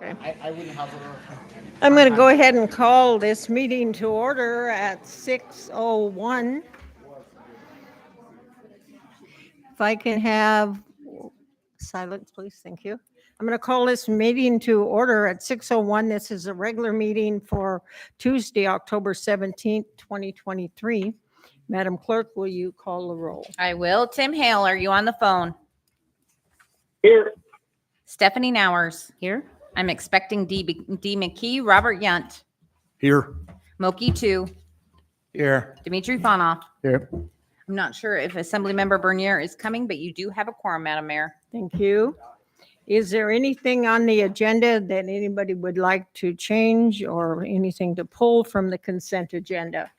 Okay. I wouldn't have I'm going to go ahead and call this meeting to order at 6:01. If I can have silence, please. Thank you. I'm going to call this meeting to order at 6:01. This is a regular meeting for Tuesday, October 17th, 2023. Madam Clerk, will you call the roll? I will. Tim Hale, are you on the phone? Here. Stephanie Nowers. Here. I'm expecting D. McKee. Robert Yunt. Here. Moki 2. Here. Dimitri Fonoff. Here. I'm not sure if Assemblymember Bernier is coming, but you do have a quorum, Madam Mayor. Thank you. Is there anything on the agenda that anybody would like to change or anything to pull from the consent agenda?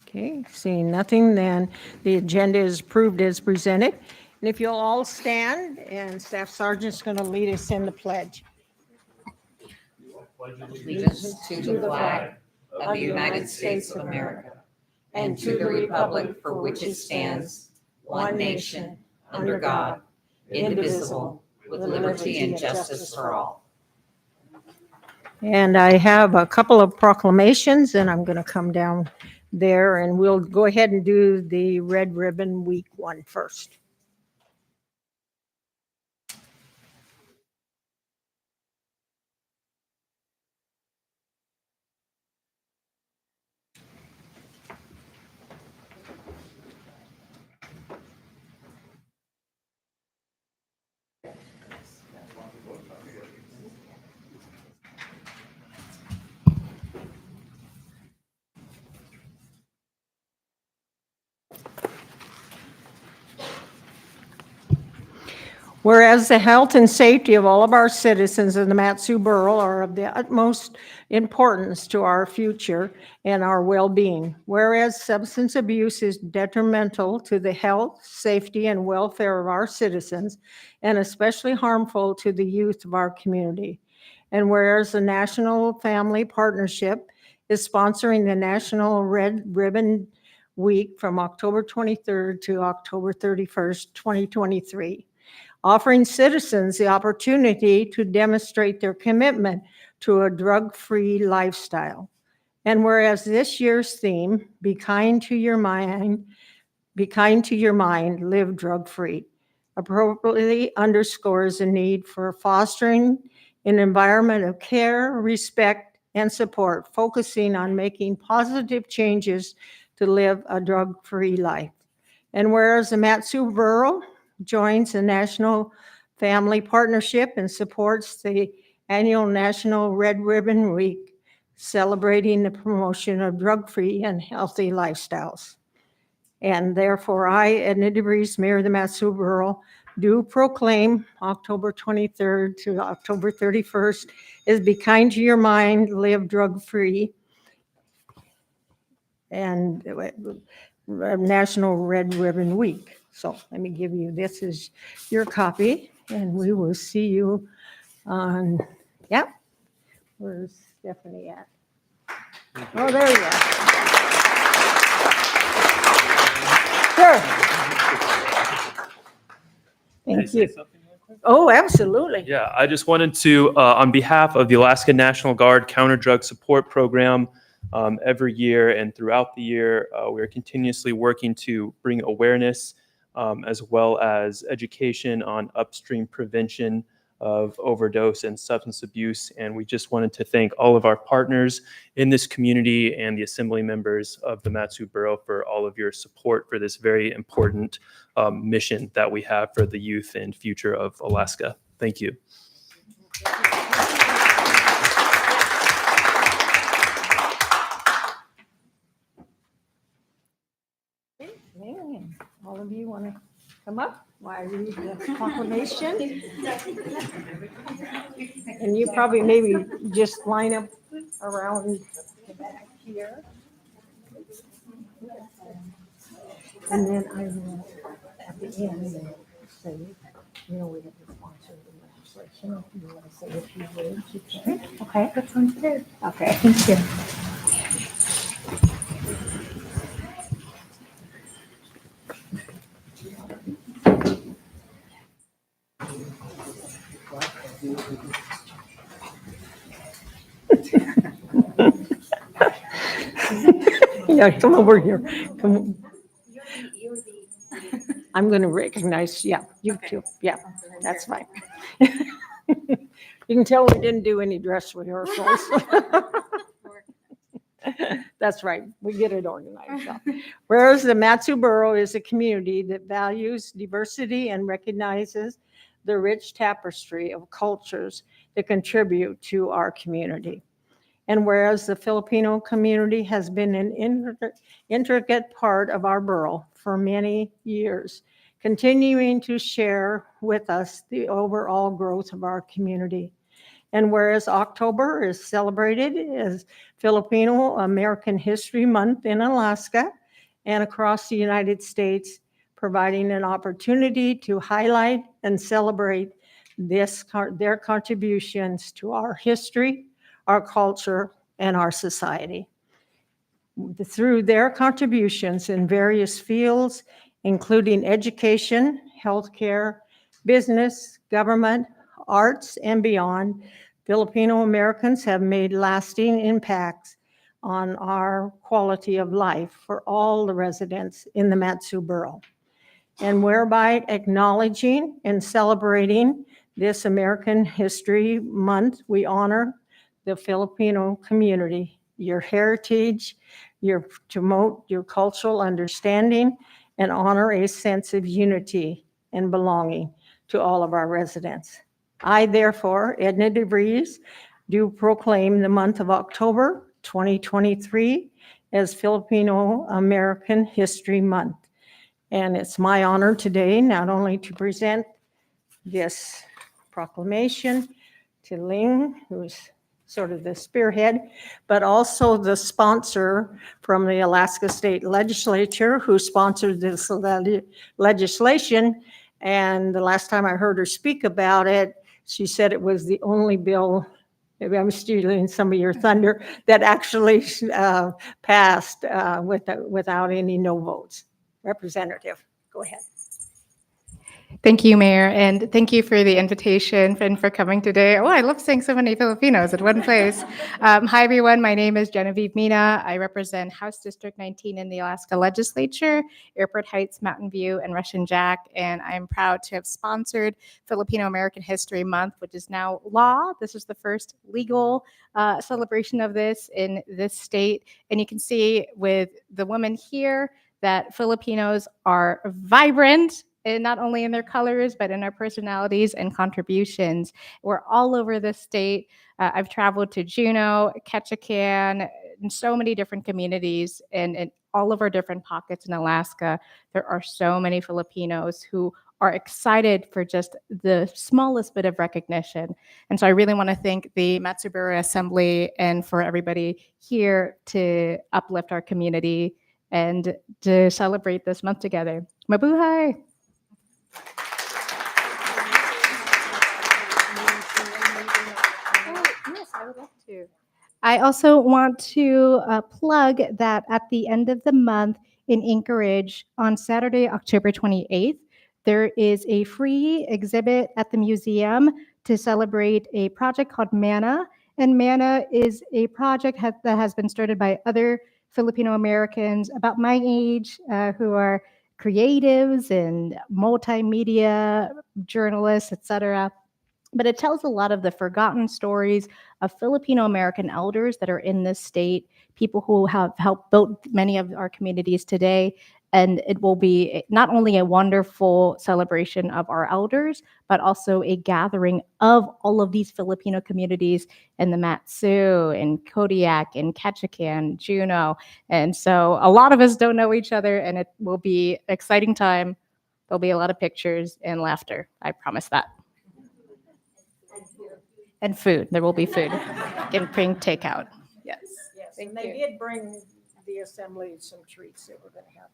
Okay, seeing nothing, then the agenda is approved as presented. And if you'll all stand, and Staff Sergeant's going to lead us in the pledge. Allegiance to the flag of the United States of America and to the republic for which it stands, one nation, under God, indivisible, with liberty and justice for all. And I have a couple of proclamations, and I'm going to come down there, and we'll go ahead and do the Red Ribbon Week one first. Whereas the health and safety of all of our citizens in the Mat-Su Borough are of the utmost importance to our future and our well-being. Whereas substance abuse is detrimental to the health, safety, and welfare of our citizens, and especially harmful to the youth of our community. And whereas the National Family Partnership is sponsoring the National Red Ribbon Week from October 23rd to October 31st, 2023. Offering citizens the opportunity to demonstrate their commitment to a drug-free lifestyle. And whereas this year's theme, Be Kind to Your Mind, Live Drug-Free, appropriately underscores the need for fostering an environment of care, respect, and support, focusing on making positive changes to live a drug-free life. And whereas the Mat-Su Borough joins the National Family Partnership and supports the annual National Red Ribbon Week, celebrating the promotion of drug-free and healthy lifestyles. And therefore, I, Edna DeVries, Mayor of the Mat-Su Borough, do proclaim October 23rd to October 31st as Be Kind to Your Mind, Live Drug-Free, and National Red Ribbon Week. So let me give you, this is your copy, and we will see you on, yep. Where's Stephanie at? Oh, there you are. Sure. Thank you. Oh, absolutely. Yeah, I just wanted to, on behalf of the Alaska National Guard Counter Drug Support Program, every year and throughout the year, we are continuously working to bring awareness as well as education on upstream prevention of overdose and substance abuse. And we just wanted to thank all of our partners in this community and the assembly members of the Mat-Su Borough for all of your support for this very important mission that we have for the youth and future of Alaska. Thank you. All of you want to come up while I read the proclamation? And you probably maybe just line up around the back here. And then I will, at the end, say, we have to sponsor the legislation. If you want to say a few words, you can. Okay, that sounds good. Okay, thank you. Yeah, come over here. Come. I'm going to recognize, yeah, you too. Yeah, that's fine. You can tell we didn't do any dress rehearsals. That's right, we get it organized. So. Whereas the Matsu Borough is a community that values diversity and recognizes the rich tapestry of cultures that contribute to our community. And whereas the Filipino community has been an intricate part of our borough for many years, continuing to share with us the overall growth of our community. And whereas October is celebrated as Filipino American History Month in Alaska and across the United States, providing an opportunity to highlight and celebrate their contributions to our history, our culture, and our society. Through their contributions in various fields, including education, healthcare, business, government, arts, and beyond, Filipino Americans have made lasting impacts on our quality of life for all the residents in the Matsu Borough. And whereby acknowledging and celebrating this American History Month, we honor the Filipino community, your heritage, promote your cultural understanding, and honor a sense of unity and belonging to all of our residents. I, therefore, Edna DeVries, do proclaim the month of October 2023 as Filipino American History Month. And it's my honor today not only to present this proclamation to Ling, who's sort of the spearhead, but also the sponsor from the Alaska State Legislature who sponsored this legislation. And the last time I heard her speak about it, she said it was the only bill, maybe I'm stealing some of your thunder, that actually passed without any no votes. Representative, go ahead. Thank you, Mayor, and thank you for the invitation and for coming today. Oh, I love seeing so many Filipinos at one place. Hi, everyone. My name is Genevieve Mina. I represent House District 19 in the Alaska Legislature, Airport Heights, Mountain View, and Russian Jack, and I'm proud to have sponsored Filipino American History Month, which is now law. This is the first legal celebration of this in this state, and you can see with the women here that Filipinos are vibrant, and not only in their colors, but in our personalities and contributions. We're all over the state. I've traveled to Juneau, Ketchikan, and so many different communities, and in all of our different pockets in Alaska. There are so many Filipinos who are excited for just the smallest bit of recognition. And so I really want to thank the Matsu Borough Assembly and for everybody here to uplift our community and to celebrate this month together. Mabuhay! Yes, I would love to. I also want to plug that at the end of the month in Anchorage on Saturday, October 28th, there is a free exhibit at the museum to celebrate a project called MANA. And MANA is a project that has been started by other Filipino Americans about my age who are creatives and multimedia journalists, etc. But it tells a lot of the forgotten stories of Filipino American elders that are in this state, people who have helped build many of our communities today. And it will be not only a wonderful celebration of our elders, but also a gathering of all of these Filipino communities in the Matsu, in Kodiak, in Ketchikan, Juneau. And so a lot of us don't know each other, and it will be an exciting time. There'll be a lot of pictures and laughter. I promise that. And food. There will be food. You can bring takeout. Yes. Yes, Thank and they you. did bring the assembly some treats that we're going to have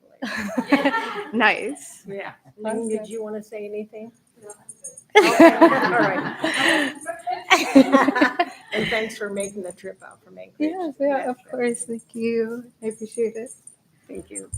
later. Nice. Yeah. Ling, did you want to say anything? Okay, all right. And thanks for making the trip out from Anchorage. Yes, yeah, of course. Thank you. I appreciate it. Thank you.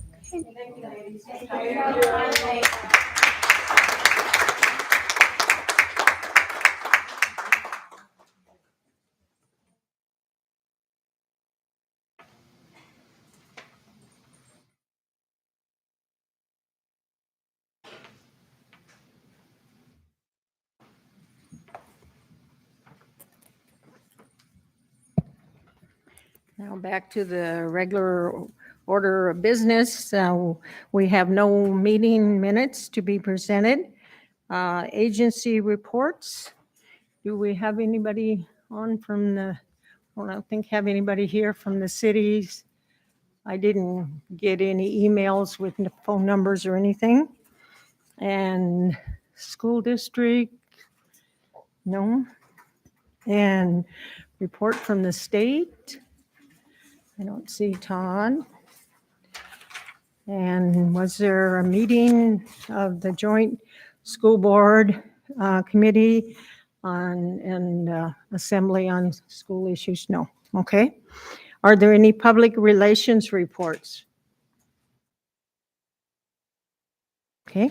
Now back to the regular order of business. We have no meeting minutes to be presented. Agency reports. Do we have anybody on from the, I don't think have anybody here from the cities. I didn't get any emails with phone numbers or anything. And school district, no. And report from the state. I don't see Todd. And was there a meeting of the joint school board committee and assembly on school issues? No. Okay. Are there any public relations reports? Okay.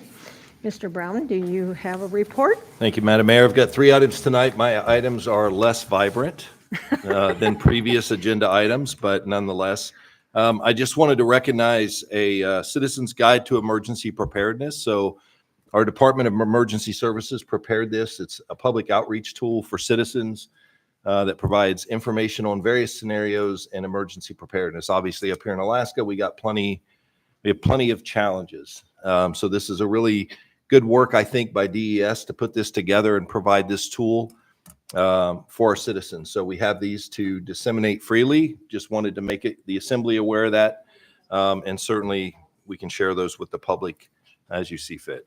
Mr. Brown, do you have a report? Thank you, Madam Mayor. I've got 3 items tonight. My items are less vibrant than previous agenda items, but nonetheless, I just wanted to recognize a Citizen's Guide to Emergency Preparedness. So our Department of Emergency Services prepared this. It's a public outreach tool for citizens that provides information on various scenarios and emergency preparedness. Obviously, up here in Alaska, we have plenty of challenges. So this is a really good work, I think, by DES to put this together and provide this tool for our citizens. So we have these to disseminate freely. Just wanted to make the assembly aware of that. And certainly we can share those with the public as you see fit.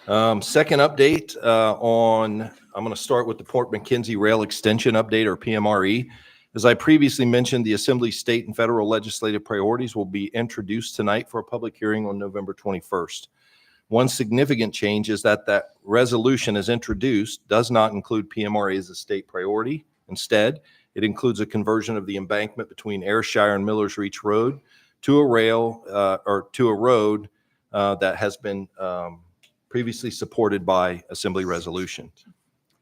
Second update I'm going to start with the Port McKenzie Rail Extension Update, or PMRE. As I previously mentioned, the Assembly state and federal legislative priorities will be introduced tonight for a public hearing on November 21st. One significant change is that resolution as introduced does not include PMRA as a state priority. Instead, it includes a conversion of the embankment between Ayrshire and Millers Reach Road to a road that has been previously supported by Assembly resolution.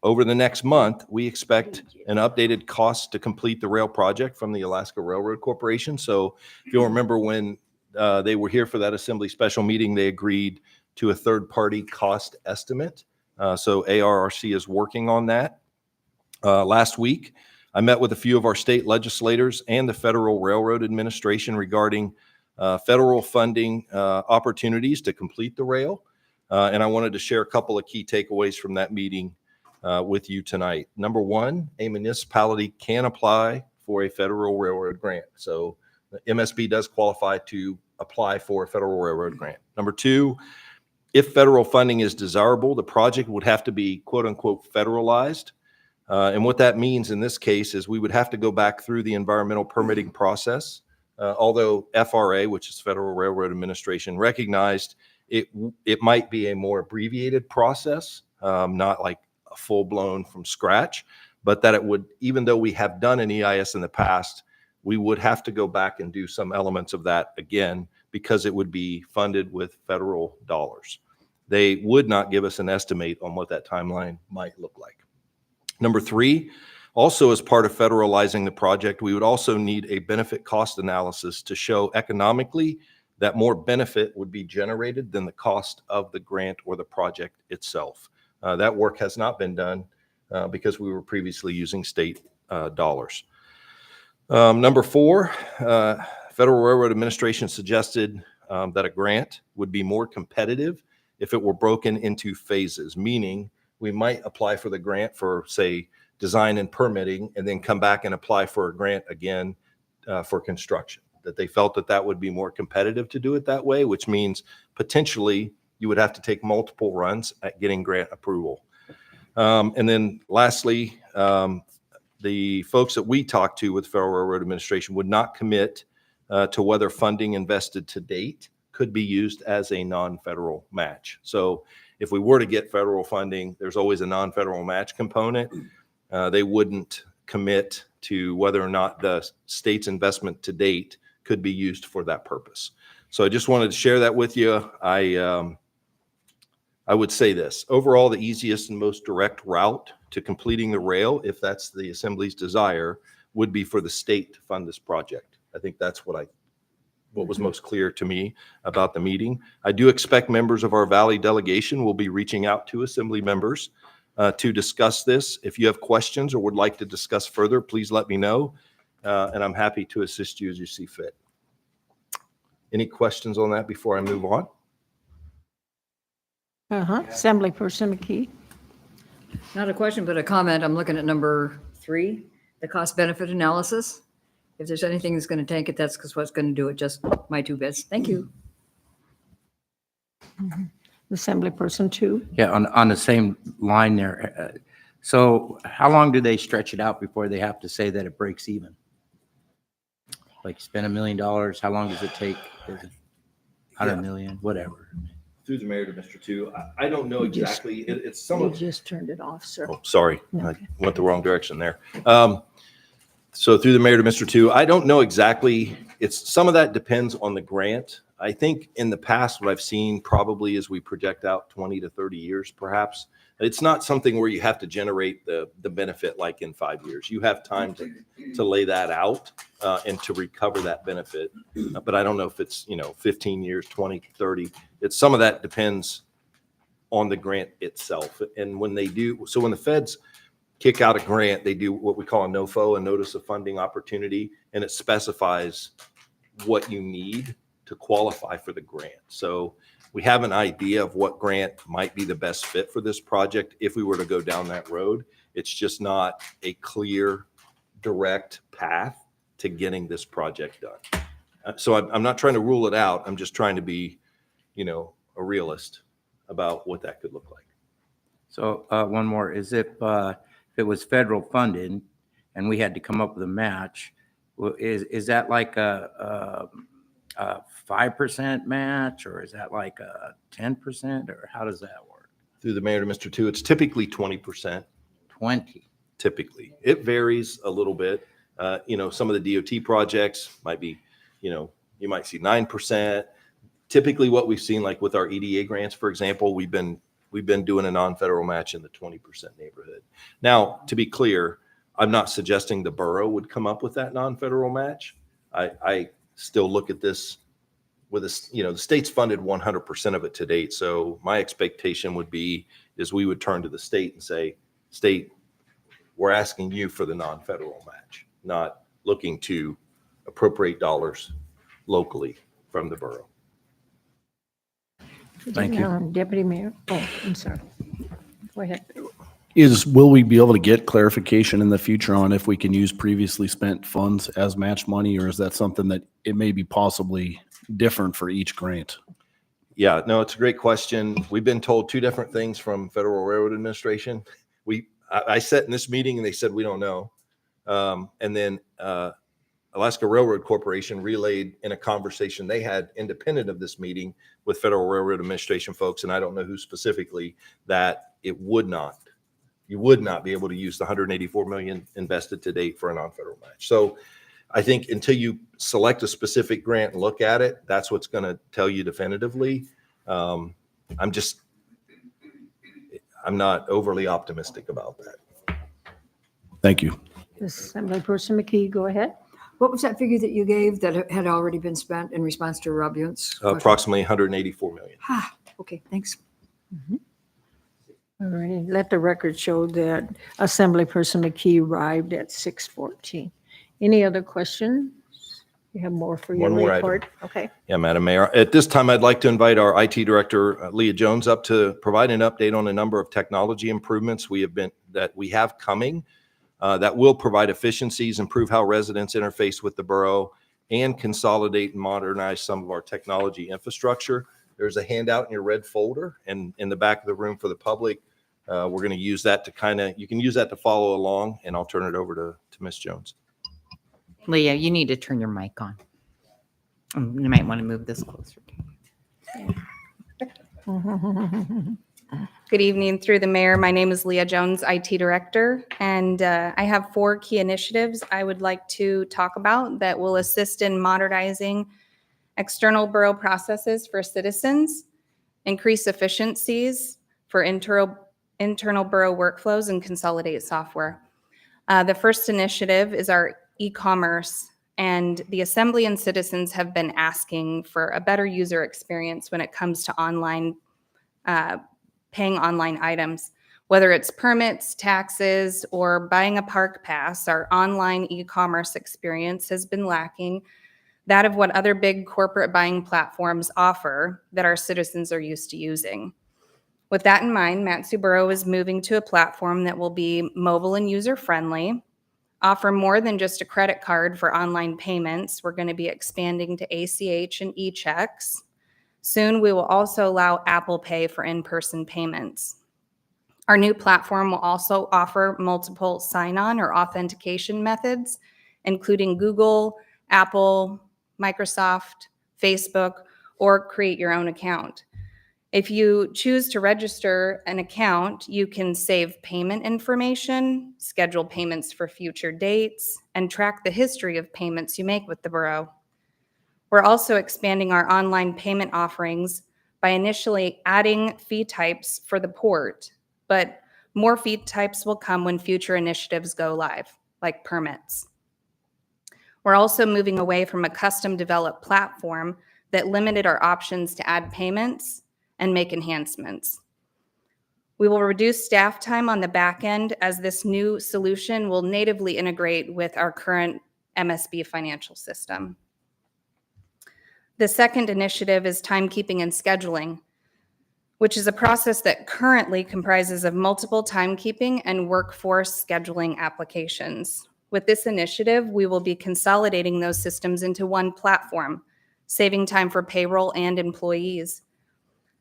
Over the next month, we expect an updated cost to complete the rail project from the Alaska Railroad Corporation. So if you'll remember when they were here for that Assembly special meeting, they agreed to a third-party cost estimate. So ARRC is working on that. Last week, I met with a few of our state legislators and the Federal Railroad Administration regarding federal funding opportunities to complete the rail. And I wanted to share a couple of key takeaways from that meeting with you tonight. Number one, a municipality can apply for a federal railroad grant. So the MSB does qualify to apply for a federal railroad grant. Number two, if federal funding is desirable, the project would have to be quote unquote federalized. And what that means in this case is we would have to go back through the environmental permitting process. Although FRA, which is Federal Railroad Administration, recognized it might be a more abbreviated process, not like a full-blown from scratch, but that it would, even though we have done an EIS in the past, we would have to go back and do some elements of that again because it would be funded with federal dollars. They would not give us an estimate on what that timeline might look like. Number three, also as part of federalizing the project, we would also need a benefit cost analysis to show economically that more benefit would be generated than the cost of the grant or the project itself. That work has not been done because we were previously using state dollars. Number four, Federal Railroad Administration suggested that a grant would be more competitive if it were broken into phases, meaning we might apply for the grant for, say, design and permitting, and then come back and apply for a grant again for construction. That they felt that would be more competitive to do it that way, which means potentially you would have to take multiple runs at getting grant approval. And then lastly, the folks that we talked to with Federal Railroad Administration would not commit to whether funding invested to date could be used as a non-federal match. So if we were to get federal funding, there's always a non-federal match component. They wouldn't commit to whether or not the state's investment to date could be used for that purpose. So I just wanted to share that with you. I would say this, overall, the easiest and most direct route to completing the rail, if that's the Assembly's desire, would be for the state to fund this project. I think that's what was most clear to me about the meeting. I do expect members of our Valley delegation will be reaching out to Assembly members to discuss this. If you have questions or would like to discuss further, please let me know, and I'm happy to assist you as you see fit. Any questions on that before I move on? Assemblyperson McKee. Not a question, but a comment. I'm looking at number 3, the cost benefit analysis. If there's anything that's going to tank it, that's because what's going to do it. Just my 2 bits. Thank you. Assemblyperson 2. Yeah, on the same line there. So how long do they stretch it out before they have to say that it breaks even? Like spend $1 million, how long does it take? Is it 100 million, whatever? Through the mayor to Mr. Two, I don't know You just- exactly. It's some You of. just turned it off, sir. Oh, sorry, No. I went the wrong direction there. So through the mayor to Mr. Two, I don't know exactly. Some of that depends on the grant. I think in the past, what I've seen probably as we project out 20 to 30 years, perhaps, it's not something where you have to generate the benefit like in 5 years. You have time to lay that out and to recover that benefit. But I don't know if it's, 15 years, 20, 30. Some of that depends on the grant itself. And when they do, so when the feds kick out a grant, they do what we call a NOFO, a notice of funding opportunity, and it specifies what you need to qualify for the grant. So we have an idea of what grant might be the best fit for this project if we were to go down that road. It's just not a clear, direct path to getting this project done. So I'm not trying to rule it out. I'm just trying to be, a realist about what that could look like. So one more, is if it was federal funded and we had to come up with a match, is that like a 5% match, or is that like a 10%, or how does that work? Through the mayor to Mr. Two, it's typically 20%. 20. Typically, it varies a little bit. Some of the DOT projects might be, you might see 9%. Typically, what we've seen, like with our EDA grants, for example, we've been doing a non-federal match in the 20% neighborhood. Now, to be clear, I'm not suggesting the borough would come up with that non-federal match. I still look at this with the state's funded 100% of it to date. So my expectation would be is we would turn to the state and say, state, we're asking you for the non-federal match, not looking to appropriate dollars locally from the borough. Thank you. Deputy Mayor. Oh, I'm sorry. Go ahead. Will we be able to get clarification in the future on if we can use previously spent funds as match money, or is that something that it may be possibly different for each grant? Yeah, no, it's a great question. We've been told 2 different things from Federal Railroad Administration. I sat in this meeting and they said, we don't know. And then Alaska Railroad Corporation relayed in a conversation they had independent of this meeting with Federal Railroad Administration folks, and I don't know who specifically, that you would not be able to use the $184 million invested to date for a non-federal match. So I think until you select a specific grant and look at it, that's what's going to tell you definitively. I'm not overly optimistic about that. Thank you. Assemblyperson McKee, go ahead. What was that figure that you gave that had already been spent in response to Rob Yunt's question? Approximately $184 million. Okay, thanks. All righty. Let the record show that Assemblyperson McKee arrived at 6:14. Any other questions? You have more for your One more item. report? Okay. Yeah, Madam Mayor. At this time, I'd like to invite our IT Director, Leah Jones, up to provide an update on a number of technology improvements that we have coming that will provide efficiencies, improve how residents interface with the borough, and consolidate and modernize some of our technology infrastructure. There's a handout in your red folder and in the back of the room for the public. We're going to use that you can use that to follow along, and I'll turn it over to Ms. Jones. Leah, you need to turn your mic on. You might want to move this closer. Good evening, through the mayor. My name is Leah Jones, IT Director, and I have 4 key initiatives I would like to talk about that will assist in modernizing external borough processes for citizens, increase efficiencies for internal borough workflows, and consolidate software. The first initiative is our e-commerce, and the Assembly and citizens have been asking for a better user experience when it comes to online paying online items. Whether it's permits, taxes, or buying a park pass, our online e-commerce experience has been lacking that of what other big corporate buying platforms offer that our citizens are used to using. With that in mind, Mat-Su Borough is moving to a platform that will be mobile and user-friendly, offer more than just a credit card for online payments. We're going to be expanding to ACH and e-checks. Soon, we will also allow Apple Pay for in-person payments. Our new platform will also offer multiple sign-on or authentication methods, including Google, Apple, Microsoft, Facebook, or create your own account. If you choose to register an account, you can save payment information, schedule payments for future dates, and track the history of payments you make with the borough. We're also expanding our online payment offerings by initially adding fee types for the port, but more fee types will come when future initiatives go live, like permits. We're also moving away from a custom-developed platform that limited our options to add payments and make enhancements. We will reduce staff time on the back end as this new solution will natively integrate with our current MSB financial system. The second initiative is timekeeping and scheduling, which is a process that currently comprises of multiple timekeeping and workforce scheduling applications. With this initiative, we will be consolidating those systems into one platform, saving time for payroll and employees.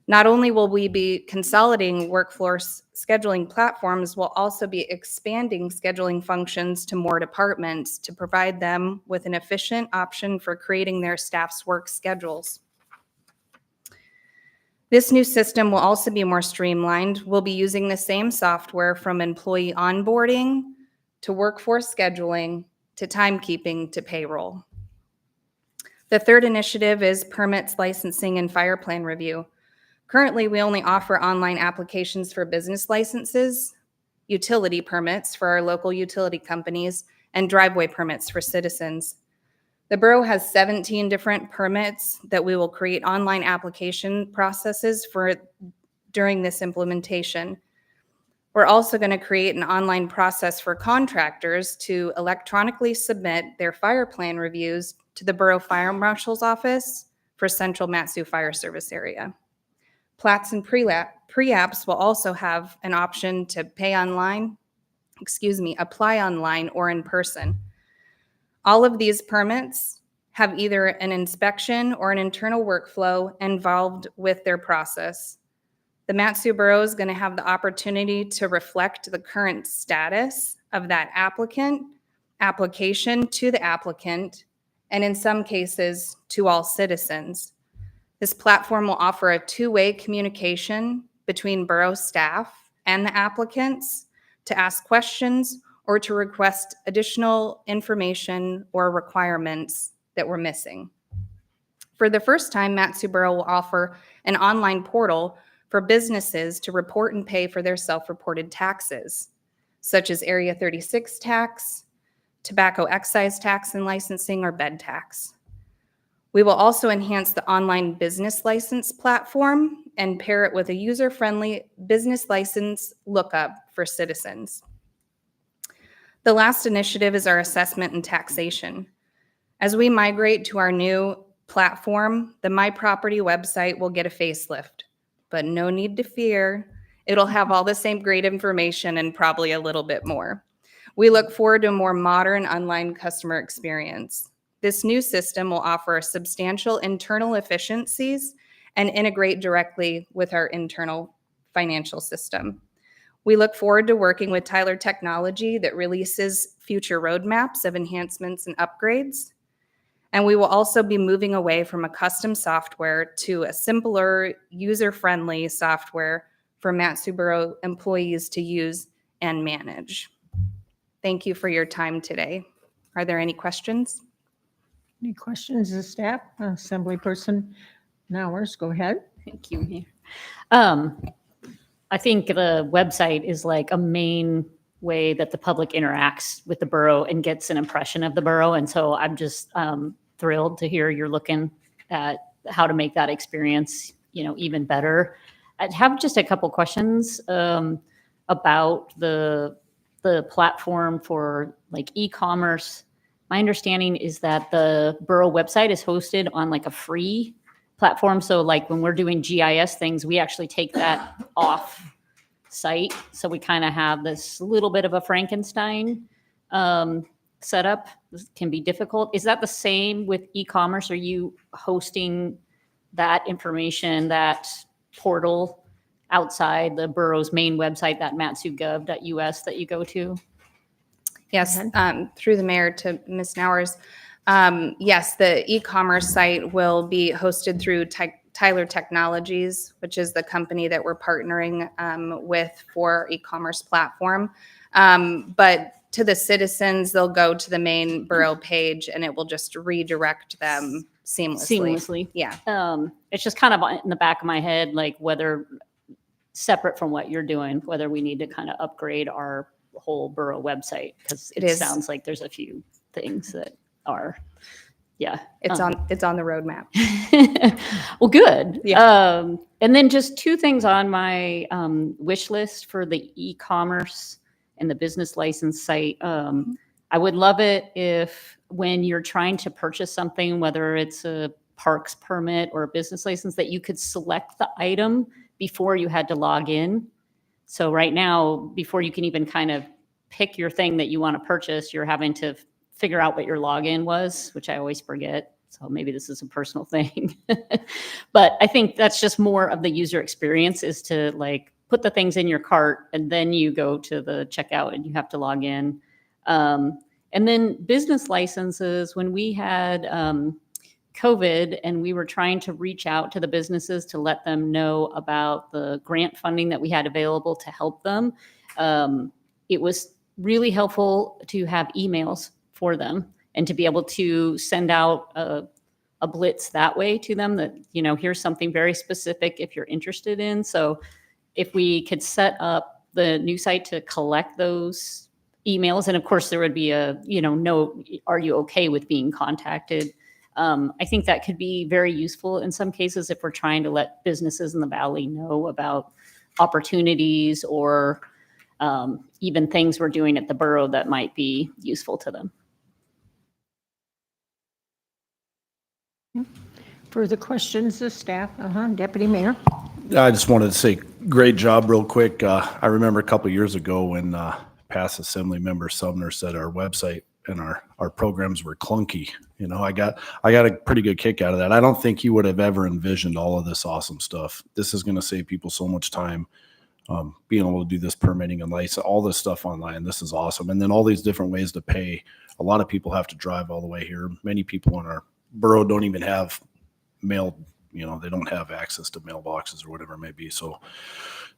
Not only will we be consolidating workforce scheduling platforms, we'll also be expanding scheduling functions to more departments to provide them with an efficient option for creating their staff's work schedules. This new system will also be more streamlined. We'll be using the same software from employee onboarding to workforce scheduling to timekeeping to payroll. The third initiative is permits, licensing, and fire plan review. Currently, we only offer online applications for business licenses, utility permits for our local utility companies, and driveway permits for citizens. The borough has 17 different permits that we will create online application processes for during this implementation. We're also going to create an online process for contractors to electronically submit their fire plan reviews to the Borough Fire Marshal's Office for Central Mat-Su Fire Service Area. Plats and pre-apps will also have an option to apply online or in person. All of these permits have either an inspection or an internal workflow involved with their process. The Mat-Su Borough is going to have the opportunity to reflect the current status of that application to the applicant, and in some cases, to all citizens. This platform will offer a two-way communication between borough staff and the applicants to ask questions or to request additional information or requirements that we're missing. For the first time, Mat-Su Borough will offer an online portal for businesses to report and pay for their self-reported taxes, such as Area 36 tax, tobacco excise tax and licensing, or bed tax. We will also enhance the online business license platform and pair it with a user-friendly business license lookup for citizens. The last initiative is our assessment and taxation. As we migrate to our new platform, the My Property website will get a facelift, but no need to fear. It'll have all the same great information and probably a little bit more. We look forward to a more modern online customer experience. This new system will offer substantial internal efficiencies and integrate directly with our internal financial system. We look forward to working with Tyler Technology that releases future roadmaps of enhancements and upgrades. And we will also be moving away from a custom software to a simpler, user-friendly software for Mat-Su Borough employees to use and manage. Thank you for your time today. Are there any questions? Any questions of staff? Assemblyperson Nowers, go ahead. Thank you, Mayor. I think the website is like a main way that the public interacts with the borough and gets an impression of the borough. And so I'm just thrilled to hear you're looking at how to make that experience, even better. I'd have just a couple questions. A about the platform for like e-commerce. My understanding is that the borough website is hosted on like a free platform. So like when we're doing GIS things, we actually take that off site. So we kind of have this little bit of a Frankenstein setup. This can be difficult. Is that the same with e-commerce? Are you hosting that information, that portal outside the borough's main website, that matsugov.us that you go to? Yes, through the mayor to Ms. Nowers. Yes, the e-commerce site will be hosted through Tyler Technologies, which is the company that we're partnering with for e-commerce platform. But to the citizens, they'll go to the main borough page and it will just redirect them seamlessly. Yeah. It's just kind of in the back of my head, like whether separate from what you're doing, whether we need to kind of upgrade our whole borough website, because it sounds like there's a few things that are, it's on the roadmap. Well, good. Yeah. And then just two things on my wish list for the e-commerce and the business license site. I would love it if when you're trying to purchase something, whether it's a parks permit or a business license, that you could select the item before you had to log in. So right now, before you can even kind of pick your thing that you want to purchase, you're having to figure out what your login was, which I always forget. So maybe this is a personal thing. But I think that's just more of the user experience, is to like put the things in your cart and then you go to the checkout and you have to log in. And then business licenses, when we had COVID and we were trying to reach out to the businesses to let them know about the grant funding that we had available to help them, it was really helpful to have emails for them and to be able to send out a blitz that way to them that, here's something very specific if you're interested in. So if we could set up the new site to collect those emails, and of course there would be a, note, are you okay with being contacted? I think that could be very useful in some cases if we're trying to let businesses in the valley know about opportunities or even things we're doing at the borough that might be useful to them. Further questions of staff? Deputy Mayor. I just wanted to say, great job real quick. I remember a couple years ago when past Assembly Member Sumner said our website and our programs were clunky. I got a pretty good kick out of that. I don't think you would have ever envisioned all of this awesome stuff. This is going to save people so much time, being able to do this permitting and license, all this stuff online. This is awesome. And then all these different ways to pay. A lot of people have to drive all the way here. Many people in our borough don't even have mail, they don't have access to mailboxes or whatever it may be. So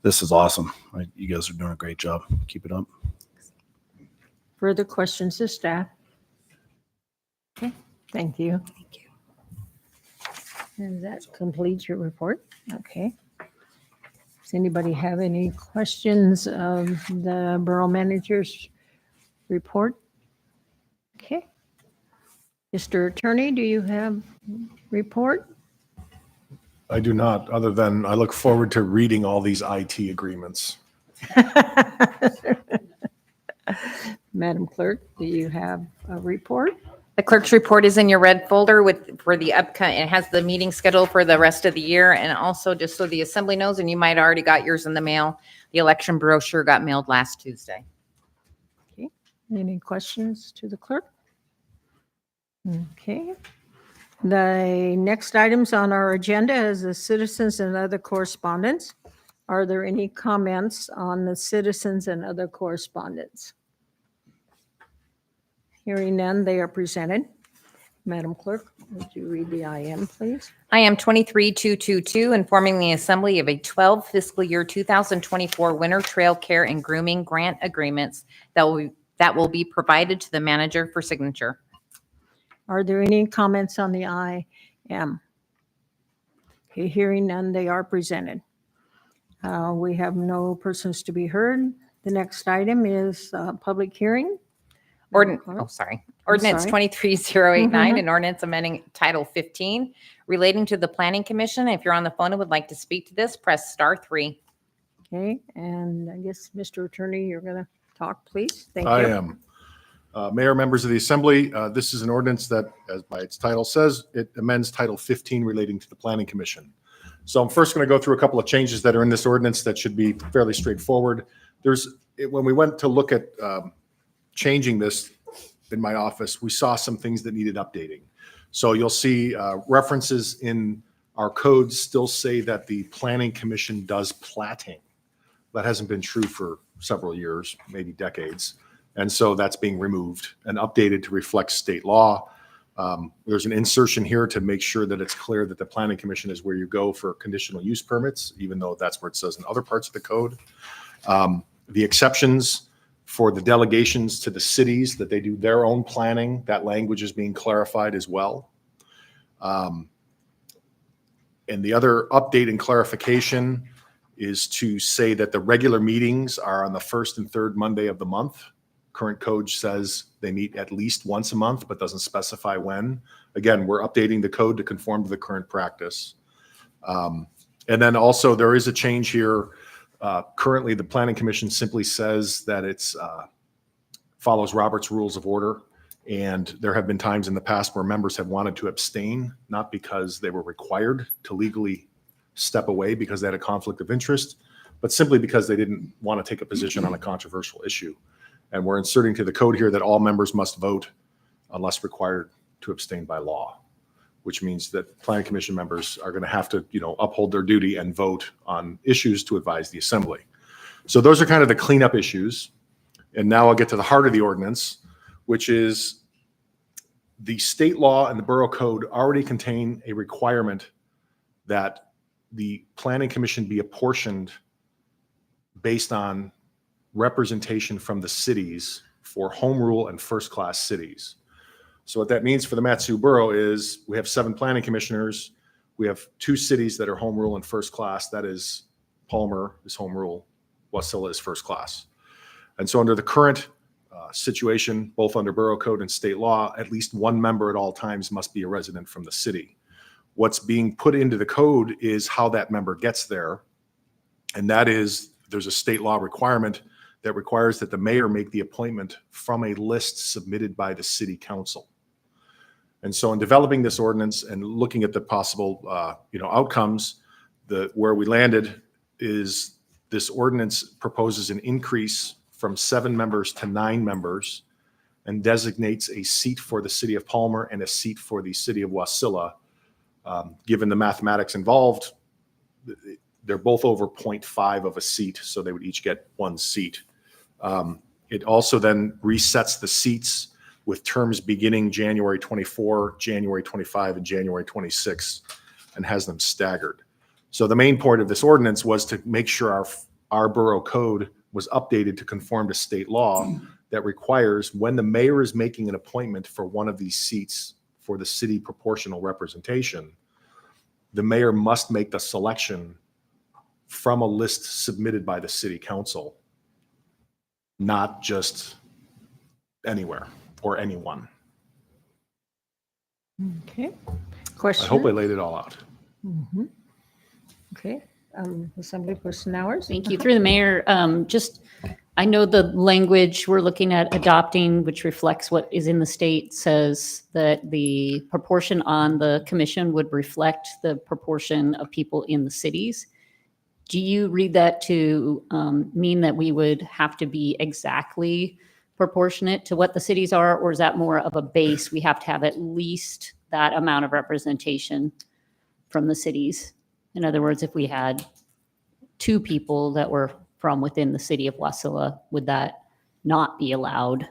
this is awesome. You guys are doing a great job. Keep it up. Further questions of staff? Okay, thank you. Thank you. And that completes your report. Okay. Does anybody have any questions of the borough manager's report? Okay. Mr. Attorney, do you have report? I do not, other than I look forward to reading all these IT agreements. Madam Clerk, do you have a report? The clerk's report is in your red folder for the upcoming. It has the meeting schedule for the rest of the year, and also just so the assembly knows, and you might already got yours in the mail, the election brochure got mailed last Tuesday. Okay. Any questions to the clerk? Okay. The next items on our agenda is the citizens and other correspondence. Are there any comments on the citizens and other correspondence? Hearing none, they are presented. Madam Clerk, would you read the IM, please? IM 23222, informing the assembly of a 12 fiscal year 2024 winter trail care and grooming grant agreements that will be provided to the manager for signature. Are there any comments on the IM? Okay, hearing none, they are presented. We have no persons to be heard. The next item is public hearing. Ordinance sorry. 23089, an ordinance amending Title 15 relating to the Planning Commission. If you're on the phone and would like to speak to this, press *3. Okay, and I guess, Mr. Attorney, you're going to talk, please? Thank you. I am. Mayor, members of the Assembly, this is an ordinance that, as by its title says, it amends Title 15 relating to the Planning Commission. So I'm first going to go through a couple of changes that are in this ordinance that should be fairly straightforward. When we went to look at changing this in my office, we saw some things that needed updating. So you'll see references in our codes still say that the Planning Commission does platting. That hasn't been true for several years, maybe decades. And so that's being removed and updated to reflect state law. There's an insertion here to make sure that it's clear that the Planning Commission is where you go for conditional use permits, even though that's where it says in other parts of the code. The exceptions for the delegations to the cities that they do their own planning, that language is being clarified as well. And the other update and clarification is to say that the regular meetings are on the first and third Monday of the month. Current code says they meet at least once a month, but doesn't specify when. Again, we're updating the code to conform to the current practice. And then also there is a change here. Currently, the Planning Commission simply says that it's follows Robert's Rules of Order. And there have been times in the past where members have wanted to abstain, not because they were required to legally step away because they had a conflict of interest, but simply because they didn't want to take a position on a controversial issue. And we're inserting to the code here that all members must vote unless required to abstain by law, which means that Planning Commission members are going to have to, uphold their duty and vote on issues to advise the Assembly. So those are kind of the cleanup issues. And now I'll get to the heart of the ordinance, which is the state law and the borough code already contain a requirement that the Planning Commission be apportioned based on representation from the cities for home rule and first class cities. So what that means for the Mat-Su Borough is we have 7 planning commissioners. We have 2 cities that are home rule and first class. That is Palmer is home rule, Wasilla is first class. And so under the current situation, both under borough code and state law, at least one member at all times must be a resident from the city. What's being put into the code is how that member gets there. And that is, there's a state law requirement that requires that the mayor make the appointment from a list submitted by the city council. And so in developing this ordinance and looking at the possible outcomes, where we landed is this ordinance proposes an increase from 7 members to 9 members and designates a seat for the city of Palmer and a seat for the city of Wasilla. Given the mathematics involved, they're both over 0.5 of a seat, so they would each get 1 seat. It also then resets the seats with terms beginning January 24, January 25, and January 26, and has them staggered. So the main point of this ordinance was to make sure our borough code was updated to conform to state law that requires when the mayor is making an appointment for one of these seats for the city proportional representation, the mayor must make the selection from a list submitted by the city council, not just anywhere or anyone. Okay. I Question? hope I laid it all out. Mhm. Okay. Assemblyperson Hours? Thank you. Through the mayor, I know the language we're looking at adopting, which reflects what is in the state, says that the proportion on the commission would reflect the proportion of people in the cities. Do you read that to mean that we would have to be exactly proportionate to what the cities are, or is that more of a base? We have to have at least that amount of representation from the cities. In other words, if we had 2 people that were from within the city of Wasilla, would that not be allowed?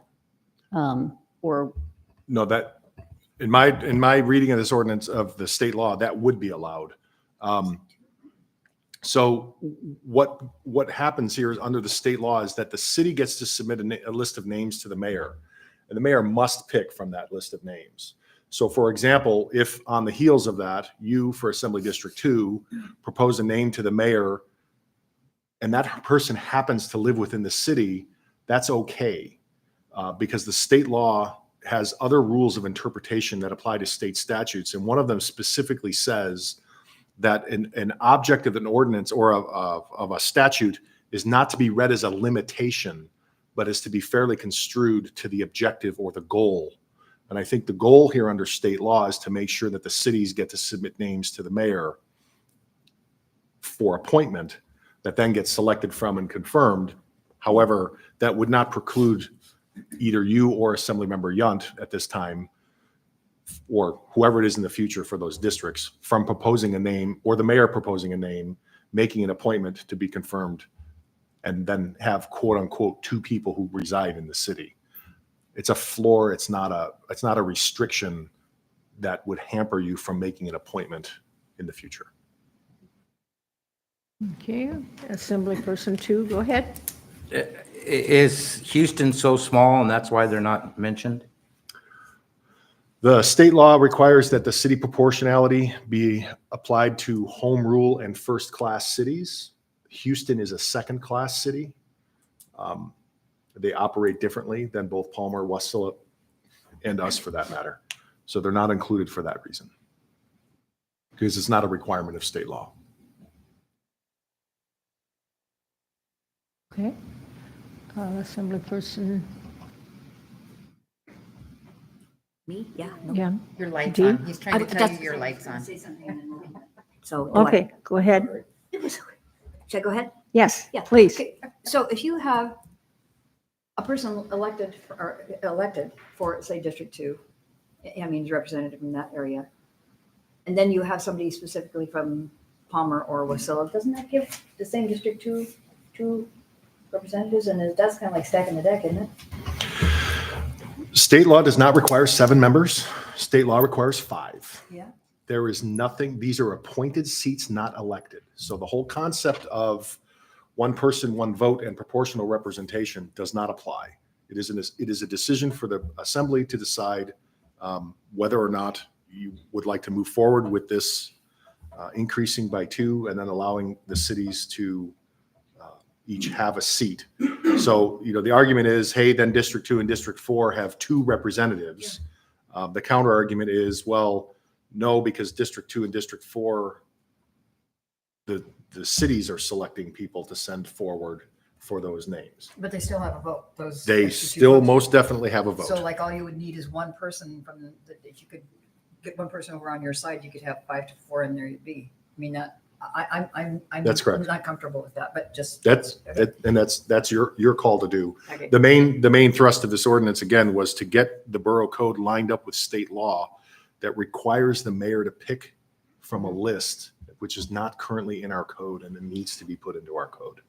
Or No, that in my reading of this ordinance of the state law, that would be allowed. So what happens here is under the state law is that the city gets to submit a list of names to the mayor, and the mayor must pick from that list of names. So for example, if on the heels of that, you for Assembly District 2 propose a name to the mayor and that person happens to live within the city, that's okay. Because the state law has other rules of interpretation that apply to state statutes. And one of them specifically says that an object of an ordinance or of a statute is not to be read as a limitation, but is to be fairly construed to the objective or the goal. And I think the goal here under state law is to make sure that the cities get to submit names to the mayor for appointment that then gets selected from and confirmed. However, that would not preclude either you or Assemblymember Yunt at this time, or whoever it is in the future for those districts, from proposing a name, or the mayor proposing a name, making an appointment to be confirmed, and then have quote unquote 2 people who reside in the city. It's a floor. It's not a restriction that would hamper you from making an appointment in the future. Okay, Assemblyperson 2, go ahead. Is Houston so small and that's why they're not mentioned? The state law requires that the city proportionality be applied to home rule and first-class cities. Houston is a second-class city. They operate differently than both Palmer, Wasilla, and us for that matter. So they're not included for that reason, because it's not a requirement of state law. Okay. Assemblyperson, Me? Yeah. no. yeah. Your light's D? on. He's trying to tell you That's- your light's on. So, do I- Okay, go ahead. should I go ahead? Yes, Yeah. please. Okay, so if you have a person elected for, say, District 2, I mean, representative from that area, and then you have somebody specifically from Palmer or Wasilla, doesn't that give the same District 2 representatives? And that's kind of like stacking the deck, isn't it? State law does not require 7 members. State law requires 5. Yeah. There is nothing, these are appointed seats, not elected. So the whole concept of one person, one vote and proportional representation does not apply. It is a decision for the assembly to decide whether or not you would like to move forward with this increasing by 2 and then allowing the cities to each have a seat. So, the argument is, hey, then District 2 and District 4 have 2 representatives. The counter argument is, well, no, because District 2 and District 4, the cities are selecting people to send forward for those names. But they still have a vote. They still most definitely have a vote. So like all you would need is one person if you could get one person over on your side, you could have 5 to 4 and there you'd be. I mean, I'm That's correct. I'm not comfortable with that, but just. That's your call to do. Okay. The main thrust of this ordinance, again, was to get the borough code lined up with state law that requires the mayor to pick from a list, which is not currently in our code, and it needs to be put into our code.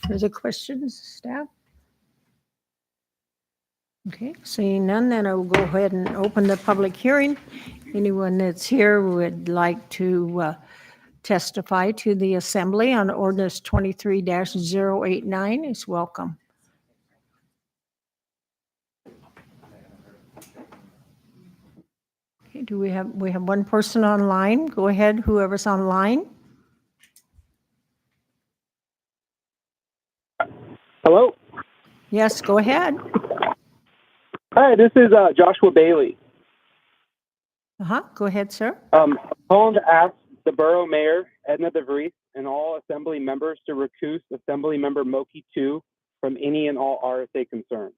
Further questions, staff? Okay, seeing none, then I will go ahead and open the public hearing. Anyone that's here would like to testify to the assembly on ordinance 23-089 is welcome. Okay, we have one person online. Go ahead, whoever's online. Hello. Yes, go ahead. Hi, this is Joshua Bailey. Go ahead, sir. Calling to ask the borough mayor, Edna DeVries, and all assembly members to recuse Assembly Member Moki 2 from any and all RSA concerns.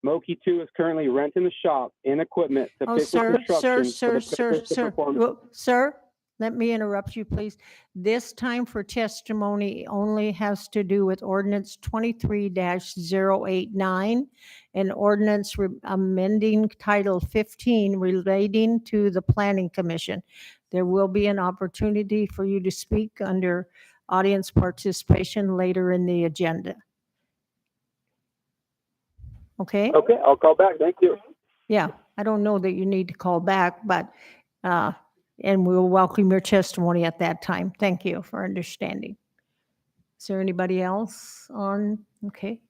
Moki 2 is currently renting the shop and equipment to Oh, fit sir, the construction. sir, for the purpose of performing- Well, sir, let me interrupt you, please. This time for testimony only has to do with ordinance 23-089 and ordinance amending Title 15 relating to the Planning Commission. There will be an opportunity for you to speak under audience participation later in the agenda. Okay? Okay, I'll call back. Thank you. Yeah, I don't know that you need to call back, but, and we'll welcome your testimony at that time. Thank you for understanding. Is there anybody else on? Okay,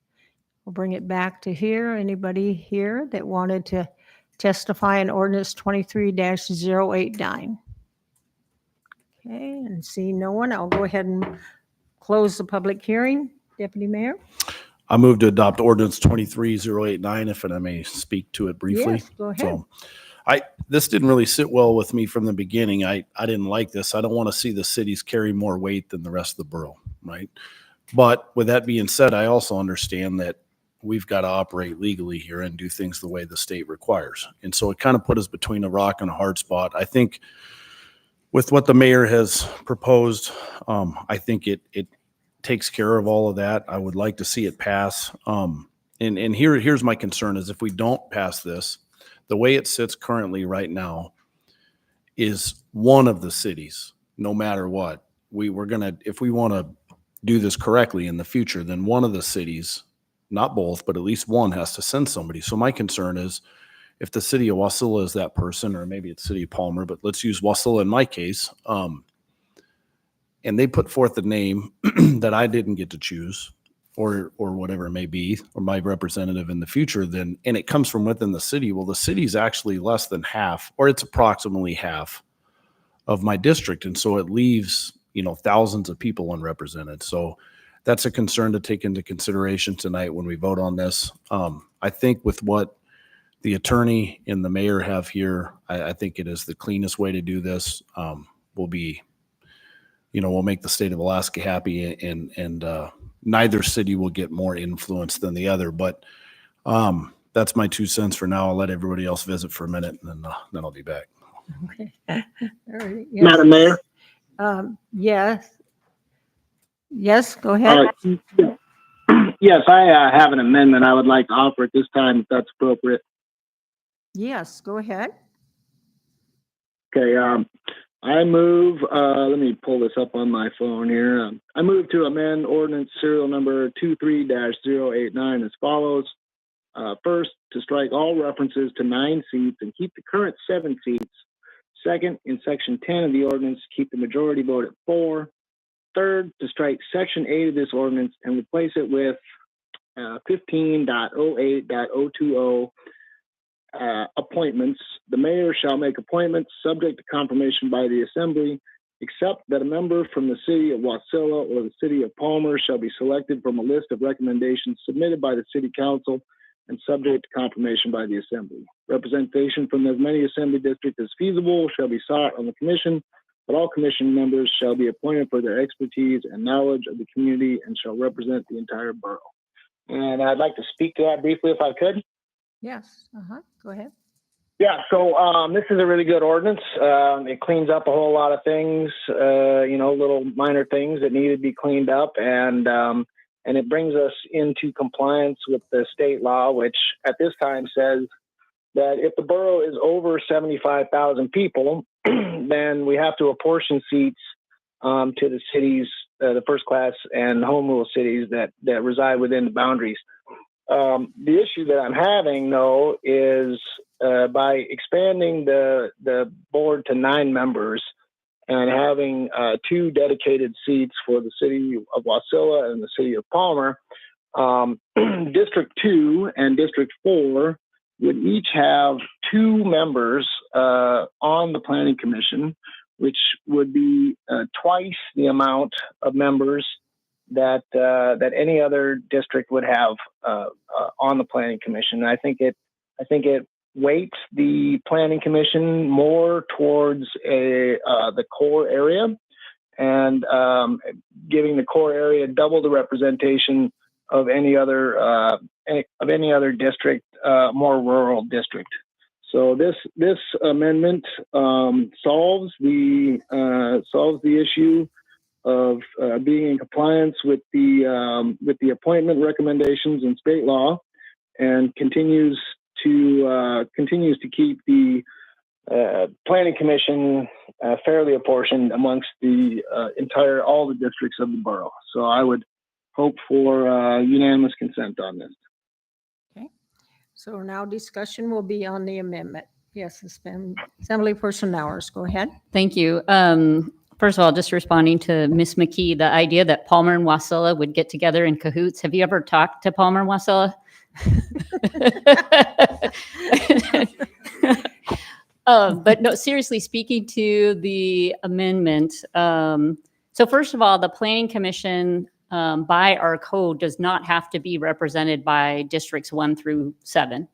we'll bring it back to here. Anybody here that wanted to testify in ordinance 23-089? Okay, and see no one, I'll go ahead and close the public hearing. Deputy Mayor? I move to adopt ordinance 23-089, if I may speak to it briefly. Yes, go ahead. So this didn't really sit well with me from the beginning. I didn't like this. I don't want to see the cities carry more weight than the rest of the borough, right? But with that being said, I also understand that we've got to operate legally here and do things the way the state requires. And so it kind of put us between a rock and a hard spot. I think with what the mayor has proposed, I think it takes care of all of that. I would like to see it pass. And here's my concern is if we don't pass this, the way it sits currently right now is one of the cities, no matter what, we're going to, if we want to do this correctly in the future, then one of the cities, not both, but at least one has to send somebody. So my concern is if the city of Wasilla is that person, or maybe it's city of Palmer, but let's use Wasilla in my case, and they put forth a name that I didn't get to choose, or whatever it may be, or my representative in the future, then, and it comes from within the city, well, the city's actually less than half, or it's approximately half of my district. And so it leaves, thousands of people unrepresented. So that's a concern to take into consideration tonight when we vote on this. I think with what the attorney and the mayor have here, I think it is the cleanest way to do this. We'll make the state of Alaska happy, and neither city will get more influence than the other. But that's my 2 cents for now. I'll let everybody else visit for a minute, and then I'll be back. Okay. All right. Yes. Madam Mayor? Yes. Yes, go ahead. Yes, I have an amendment I would like to offer at this time, if that's appropriate. Yes, go ahead. Okay, I move, let me pull this up on my phone here. I move to amend ordinance serial number 23-089 as follows. First, to strike all references to 9 seats and keep the current 7 seats. Second, in section 10 of the ordinance, keep the majority vote at 4. Third, to strike section 8 of this ordinance and replace it with 15.08.020 appointments. The mayor shall make appointments subject to confirmation by the assembly, except that a member from the city of Wasilla or the city of Palmer shall be selected from a list of recommendations submitted by the city council and subject to confirmation by the assembly. Representation from as many assembly districts as feasible shall be sought on the commission, but all commission members shall be appointed for their expertise and knowledge of the community and shall represent the entire borough. And I'd like to speak to that briefly if I could. Yes, go ahead. Yeah, so this is a really good ordinance. It cleans up a whole lot of things, little minor things that need to be cleaned up, and it brings us into compliance with the state law, which at this time says that if the borough is over 75,000 people, then we have to apportion seats to the cities, the first class and home rule cities that reside within the boundaries. The issue that I'm having, though, is by expanding the board to 9 members and having 2 dedicated seats for the city of Wasilla and the city of Palmer, District 2 and District 4 would each have 2 members on the Planning Commission, which would be twice the amount of members that any other district would have on the Planning Commission. And I think it weights the Planning Commission more towards the core area, and giving the core area double the representation of any other district, more rural district. So this amendment solves the issue of being in compliance with the appointment recommendations in state law, and continues to keep the Planning Commission fairly apportioned amongst all the districts of the borough. So I would hope for unanimous consent on this. Okay. So now discussion will be on the amendment. Yes, Assemblyperson Nowers, go ahead. Thank you. First of all, just responding to Ms. McKee, the idea that Palmer and Wasilla would get together in cahoots. Have you ever talked to Palmer and Wasilla? But no, seriously, speaking to the amendment. So first of all, the Planning Commission by our code does not have to be represented by districts 1 through 7.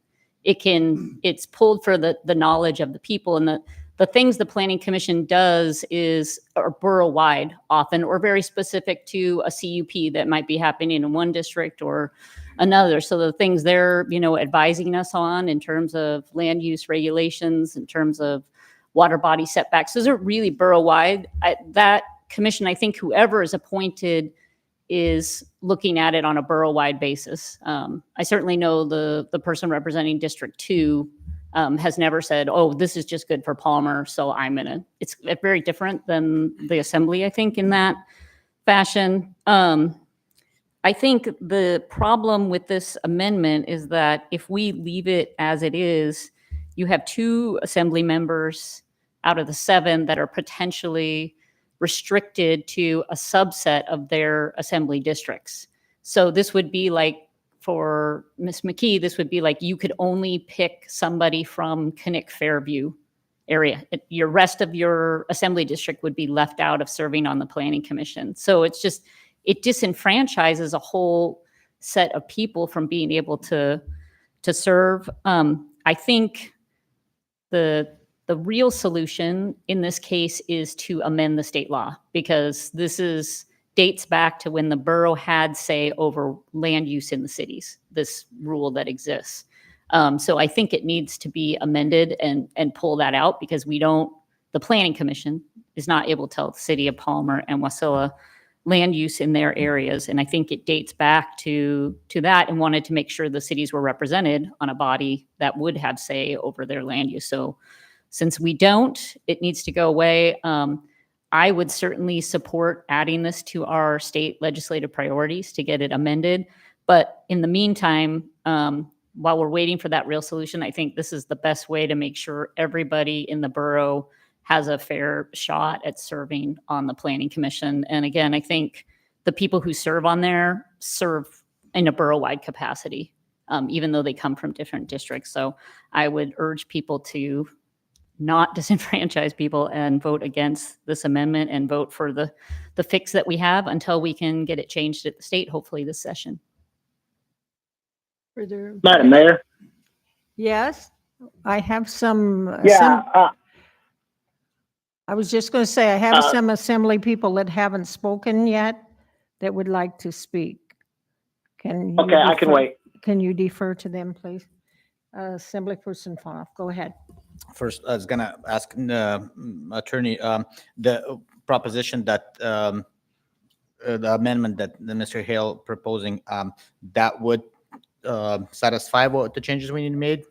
it's pulled for the knowledge of the people. And the things the Planning Commission does are borough-wide often, or very specific to a CUP that might be happening in one district or another. So the things they're, advising us on in terms of land use regulations, in terms of water body setbacks, those are really borough-wide. That commission, I think whoever is appointed is looking at it on a borough-wide basis. I certainly know the person representing District 2 has never said, oh, this is just good for Palmer, so it's very different than the Assembly, I think, in that fashion. I think the problem with this amendment is that if we leave it as it is, you have 2 Assembly members out of the 7 that are potentially restricted to a subset of their Assembly districts. So this would be like, for Ms. McKee, this would be like you could only pick somebody from Connect Fairview area. Your rest of your Assembly district would be left out of serving on the Planning Commission. So it disenfranchises a whole set of people from being able to serve. I think the real solution in this case is to amend the state law, because this dates back to when the borough had say over land use in the cities, this rule that exists. So I think it needs to be amended and pull that out, because the Planning Commission is not able to tell the city of Palmer and Wasilla land use in their areas. And I think it dates back to that, and wanted to make sure the cities were represented on a body that would have say over their land use. So since we don't, it needs to go away. I would certainly support adding this to our state legislative priorities to get it amended. But in the meantime, while we're waiting for that real solution, I think this is the best way to make sure everybody in the borough has a fair shot at serving on the Planning Commission. And again, I think the people who serve on there serve in a borough-wide capacity, even though they come from different districts. So I would urge people to not disenfranchise people and vote against this amendment, and vote for the fix that we have until we can get it changed at the state, hopefully this session. Madam Mayor. Yes, I have some. Yeah. I was just going to say, I have some Assembly people that haven't spoken yet that would like to speak. Okay, I can wait. Can you defer to them, please? Assemblyperson Foff, go ahead. First, I was going to ask Attorney, the proposition that the amendment that Mr. Hale proposing, that would satisfy what the changes we need made?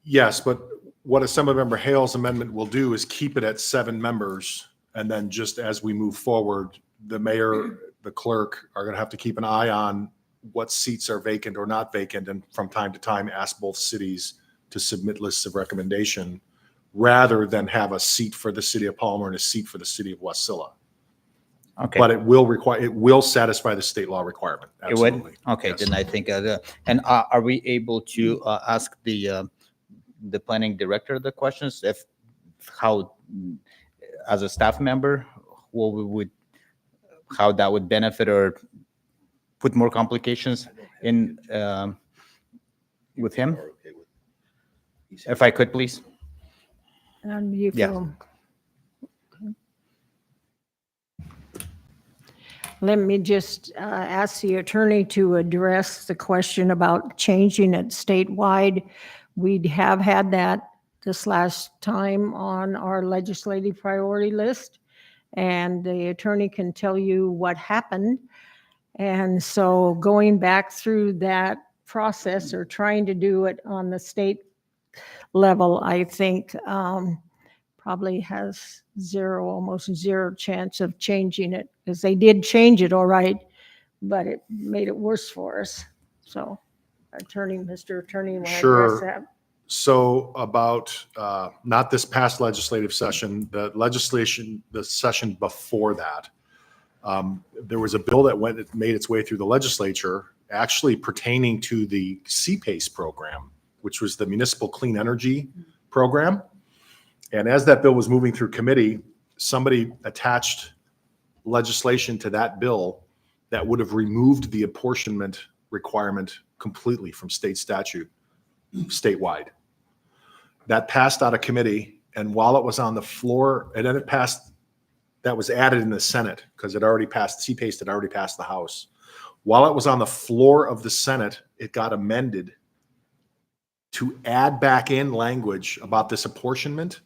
Yes, but what Assemblymember Hale's amendment will do is keep it at 7 members. And then just as we move forward, the mayor, the clerk are going to have to keep an eye on what seats are vacant or not vacant, and from time to time ask both cities to submit lists of recommendation, rather than have a seat for the city of Palmer and a seat for the city of Wasilla. Okay. But it will satisfy the state law requirement. Absolutely. It would? Okay, Yes. then I think, and are we able to ask the planning director the questions, how, as a staff member, how that would benefit or put more complications in with him? If I could, please. And you Yeah. feel. Let me just ask the attorney to address the question about changing it statewide. We have had that this last time on our legislative priority list, and the attorney can tell you what happened. And so going back through that process, or trying to do it on the state level, I think probably has almost zero chance of changing it, because they did change it all right, but it made it worse for us. So Mr. Attorney, want to address that? So about, not this past legislative session, the session before that, there was a bill that made its way through the legislature, actually pertaining to the CPACE program, which was the Municipal Clean Energy Program. And as that bill was moving through committee, somebody attached legislation to that bill that would have removed the apportionment requirement completely from state statute, statewide. That passed out of committee, and while it was on the floor, and then it passed, that was added in the Senate because it already passed, CPACE had already passed the House. While it was on the floor of the Senate, it got amended to add back in language about this apportionment,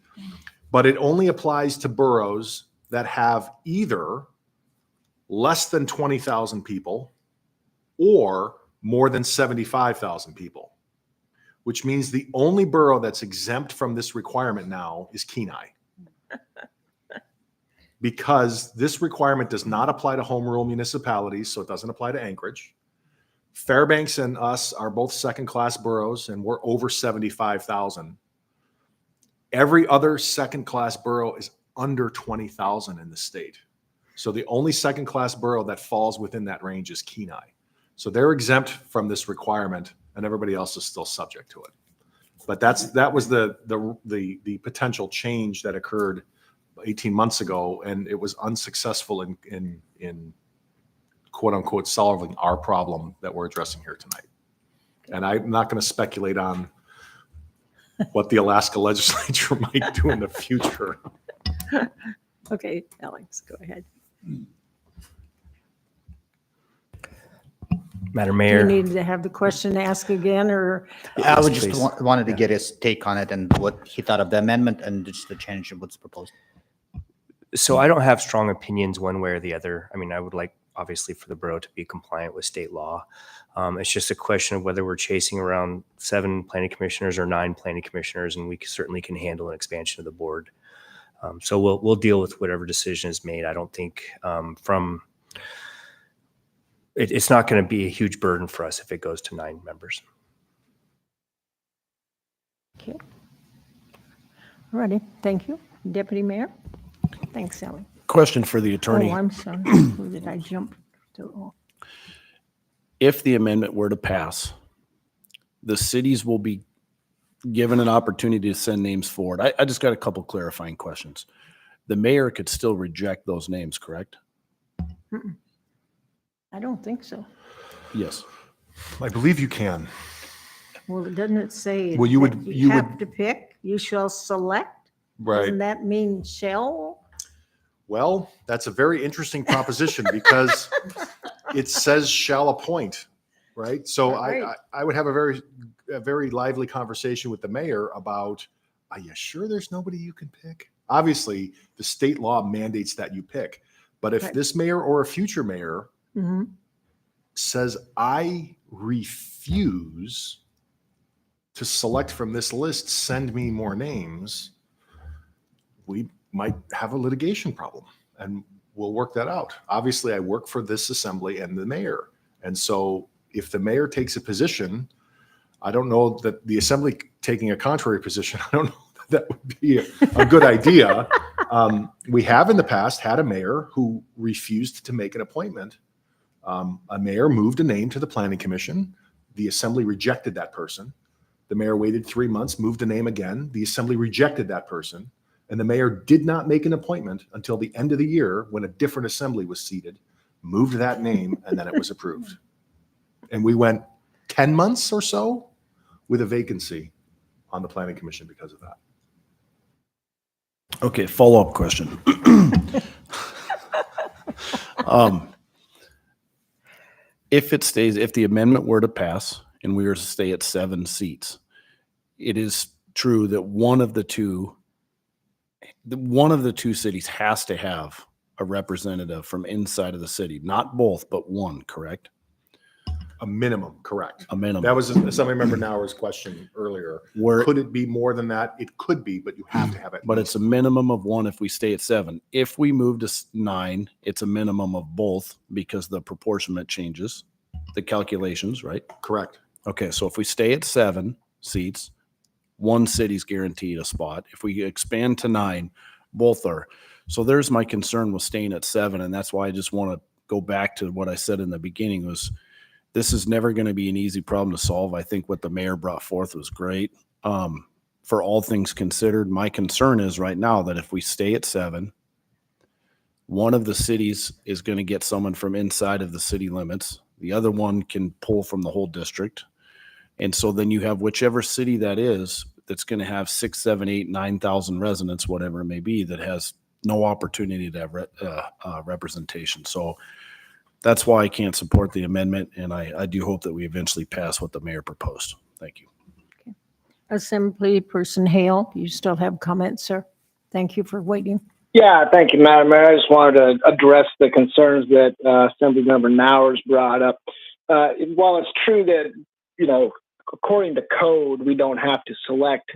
but it only applies to boroughs that have either less than 20,000 people or more than 75,000 people, which means the only borough that's exempt from this requirement now is Kenai. Because this requirement does not apply to home rule municipalities, so it doesn't apply to Anchorage. Fairbanks and us are both second-class boroughs, and we're over 75,000. Every other second-class borough is under 20,000 in the state. So the only second-class borough that falls within that range is Kenai. So they're exempt from this requirement, and everybody else is still subject to it. But that was the potential change that occurred 18 months ago, and it was unsuccessful in quote unquote solving our problem that we're addressing here tonight. And I'm not going to speculate on what the Alaska legislature might do in the future. Okay, Alex, go ahead. Madam Do Mayor. you need to have the question asked again, or? I would Please. just wanted to get his take on it and what he thought of the amendment and just the change of what's proposed. So I don't have strong opinions one way or the other. I mean, I would like, obviously, for the borough to be compliant with state law. It's just a question of whether we're chasing around 7 planning commissioners or 9 planning commissioners, and we certainly can handle an expansion of the board. So we'll deal with whatever decision is made. I don't think it's not going to be a huge burden for us if it goes to 9 members. Okay. All righty, thank you. Deputy Mayor? Thanks, Sally. Question for the attorney. Oh, I'm sorry. Who did I jump to? Oh. If the amendment were to pass, the cities will be given an opportunity to send names forward. I just got a couple clarifying questions. The mayor could still reject those names, correct? Mm-mm. I don't think so. Yes. I believe you can. Well, doesn't it say Well, that you have to pick, you shall select? Right. Doesn't that mean shall? Well, that's a very interesting proposition because it says shall appoint, right? So Right. I would have a very lively conversation with the mayor about, are you sure there's nobody you can pick? Obviously, the state law mandates that you pick. But if Right. this mayor or a future mayor Mhm. says, I refuse to select from this list, send me more names, we might have a litigation problem, and we'll work that out. Obviously, I work for this assembly and the mayor. And so if the mayor takes a position, I don't know that the assembly taking a contrary position, I don't know that would be a good idea. We have in the past had a mayor who refused to make an appointment. A mayor moved a name to the planning commission. The assembly rejected that person. The mayor waited 3 months, moved a name again. The assembly rejected that person. And the mayor did not make an appointment until the end of the year when a different assembly was seated, moved that name, and then it was approved. And we went 10 months or so with a vacancy on the planning commission because of that. Okay, follow-up question. If the amendment were to pass and we were to stay at 7 seats, it is true that one of the two cities has to have a representative from inside of the city, not both, but one, correct? A minimum, correct. A minimum. That was Assembly Member Nauer's question earlier. Where, Could it be more than that? It could be, but you have to have it. but it's a minimum of 1 if we stay at 7. If we move to 9, it's a minimum of both because the proportionate changes, the calculations, right? Correct. Okay, so if we stay at 7 seats, 1 city's guaranteed a spot. If we expand to 9, both are. So there's my concern with staying at 7, and that's why I just want to go back to what I said in the beginning was this is never going to be an easy problem to solve. I think what the mayor brought forth was great. For all things considered, my concern is right now that if we stay at 7, one of the cities is going to get someone from inside of the city limits. The other one can pull from the whole district. And so then you have whichever city that is, that's going to have 6, 7, 8, 9,000 residents, whatever it may be, that has no opportunity to have representation. So that's why I can't support the amendment. And I do hope that we eventually pass what the mayor proposed. Thank you. Assemblyperson Hale, you still have comments, sir? Thank you for waiting. Yeah, thank you, Madam Mayor. I just wanted to address the concerns that Assemblymember Nowers brought up. While it's true that, according to code, we don't have to select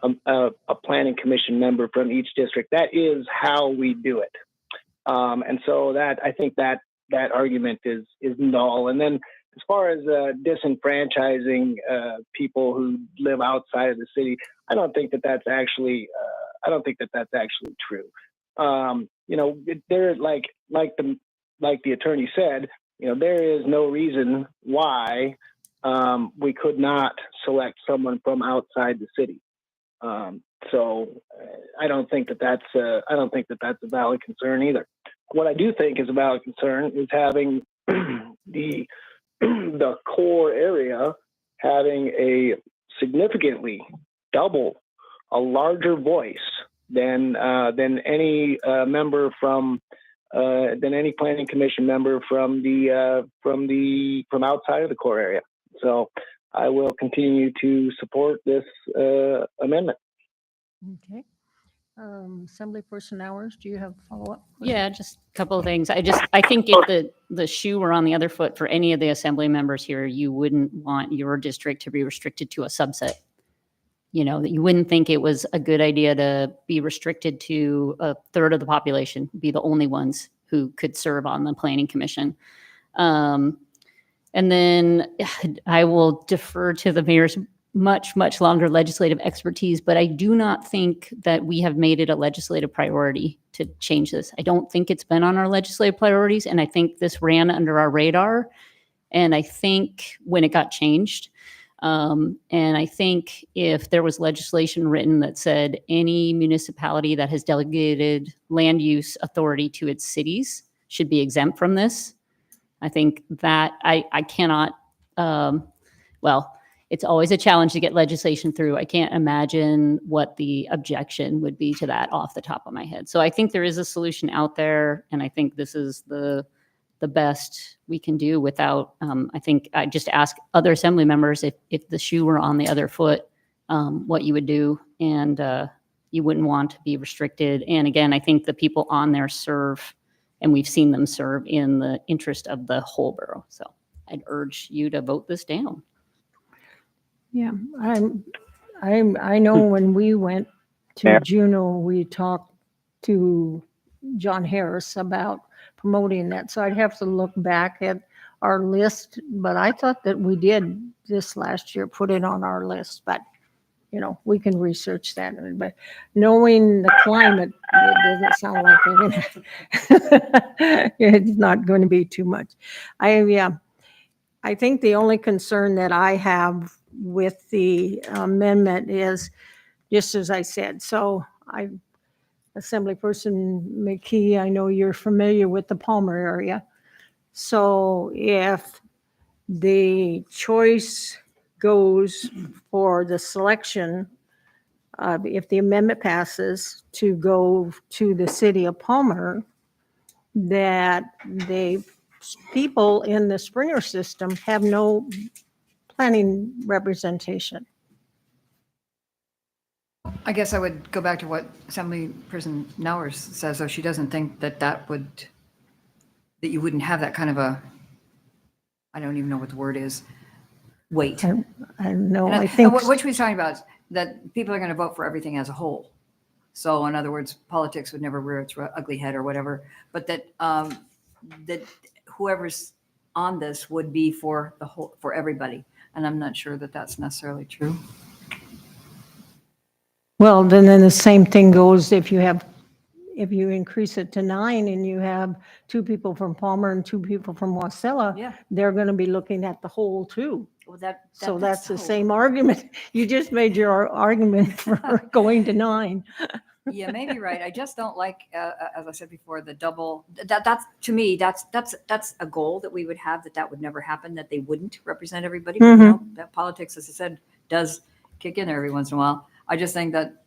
a planning commission member from each district, that is how we do it. And so that, I think that argument is null. And then as far as disenfranchising people who live outside of the city, I don't think that that's actually true. There, like the attorney said, there is no reason why we could not select someone from outside the city. So I don't think that that's a valid concern either. What I do think is a valid concern is having the core area having a significantly a larger voice than any member from than any planning commission member from outside of the core area. So I will continue to support this amendment. Okay. Assemblyperson Nowers, do you have follow-up? Yeah, just a couple of things. I think if the shoe were on the other foot for any of the assembly members here, you wouldn't want your district to be restricted to a subset. That you wouldn't think it was a good idea to be restricted to a third of the population, be the only ones who could serve on the planning commission. And then I will defer to the mayor's much, much longer legislative expertise, but I do not think that we have made it a legislative priority to change this. I don't think it's been on our legislative priorities, and I think this ran under our radar. And I think when it got changed, and I think if there was legislation written that said any municipality that has delegated land use authority to its cities should be exempt from this, I think that I cannot, it's always a challenge to get legislation through. I can't imagine what the objection would be to that off the top of my head. So I think there is a solution out there, and I think this is the best we can do without, I think I just ask other assembly members if the shoe were on the other foot, what you would do, and you wouldn't want to be restricted. And again, I think the people on there serve, and we've seen them serve in the interest of the whole borough. So I'd urge you to vote this down. Yeah, I know when we went to Juneau, we talked to John Harris about promoting that. So I'd have to look back at our list, but I thought that we did this last year, put it on our list, but we can research that. But knowing the climate, it doesn't sound like it's not going to be too much. I think the only concern that I have with the amendment is, just as I said, Assemblyperson McKee, I know you're familiar with the Palmer area. So if the choice goes for the selection, if the amendment passes to go to the city of Palmer, that the people in the Springer system have no planning representation. I guess I would go back to what Assemblyperson Nowers says, though she doesn't think that you wouldn't have that kind of a, I don't even know what the word is, weight. I know. And I think what she's talking about is that people are going to vote for everything as a whole. So in other words, politics would never rear its ugly head or whatever, but that whoever's on this would be for everybody. And I'm not sure that that's necessarily true. Well, then the same thing goes if you increase it to 9 and you have 2 people from Palmer and 2 people from Wasilla, Yeah. they're going to be looking at the whole too. Well, So that's the same argument. You just made your argument for going to 9. You may be right. I just don't like, as I said before, the double, that's, to me, that's a goal that we would have, that would never happen, that they wouldn't represent everybody. But, that politics, as I said, does kick in there every once in a while. I just think that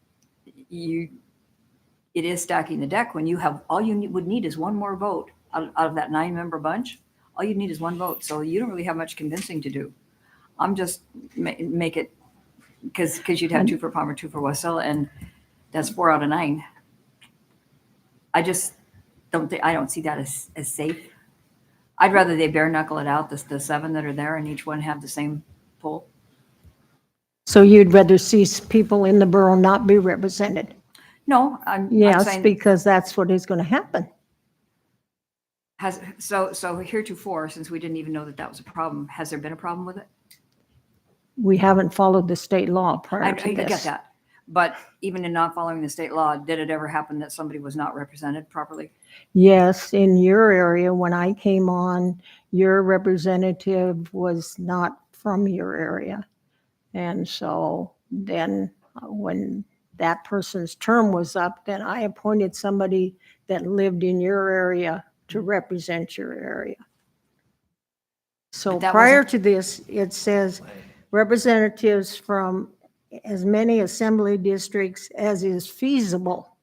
it is stacking the deck when you have, all you would need is one more vote out of that 9-member bunch. All you need is one vote. So you don't really have much convincing to do. I'm just make it, because you'd have 2 for Palmer, 2 for Westella, and that's 4 out of 9. I just I don't see that as safe. I'd rather they bare knuckle it out, the 7 that are there, and each one have the same poll. So you'd rather see people in the borough not be represented? No, I'm Yes, saying, because that's what is going to happen. so heretofore, since we didn't even know that was a problem, has there been a problem with it? We haven't followed the state law prior I to get this. that. But even in not following the state law, did it ever happen that somebody was not represented properly? Yes, in your area, when I came on, your representative was not from your area. And so then when that person's term was up, then I appointed somebody that lived in your area to represent your area. So But that prior wasn't- to this, it says representatives from as many assembly districts as is feasible.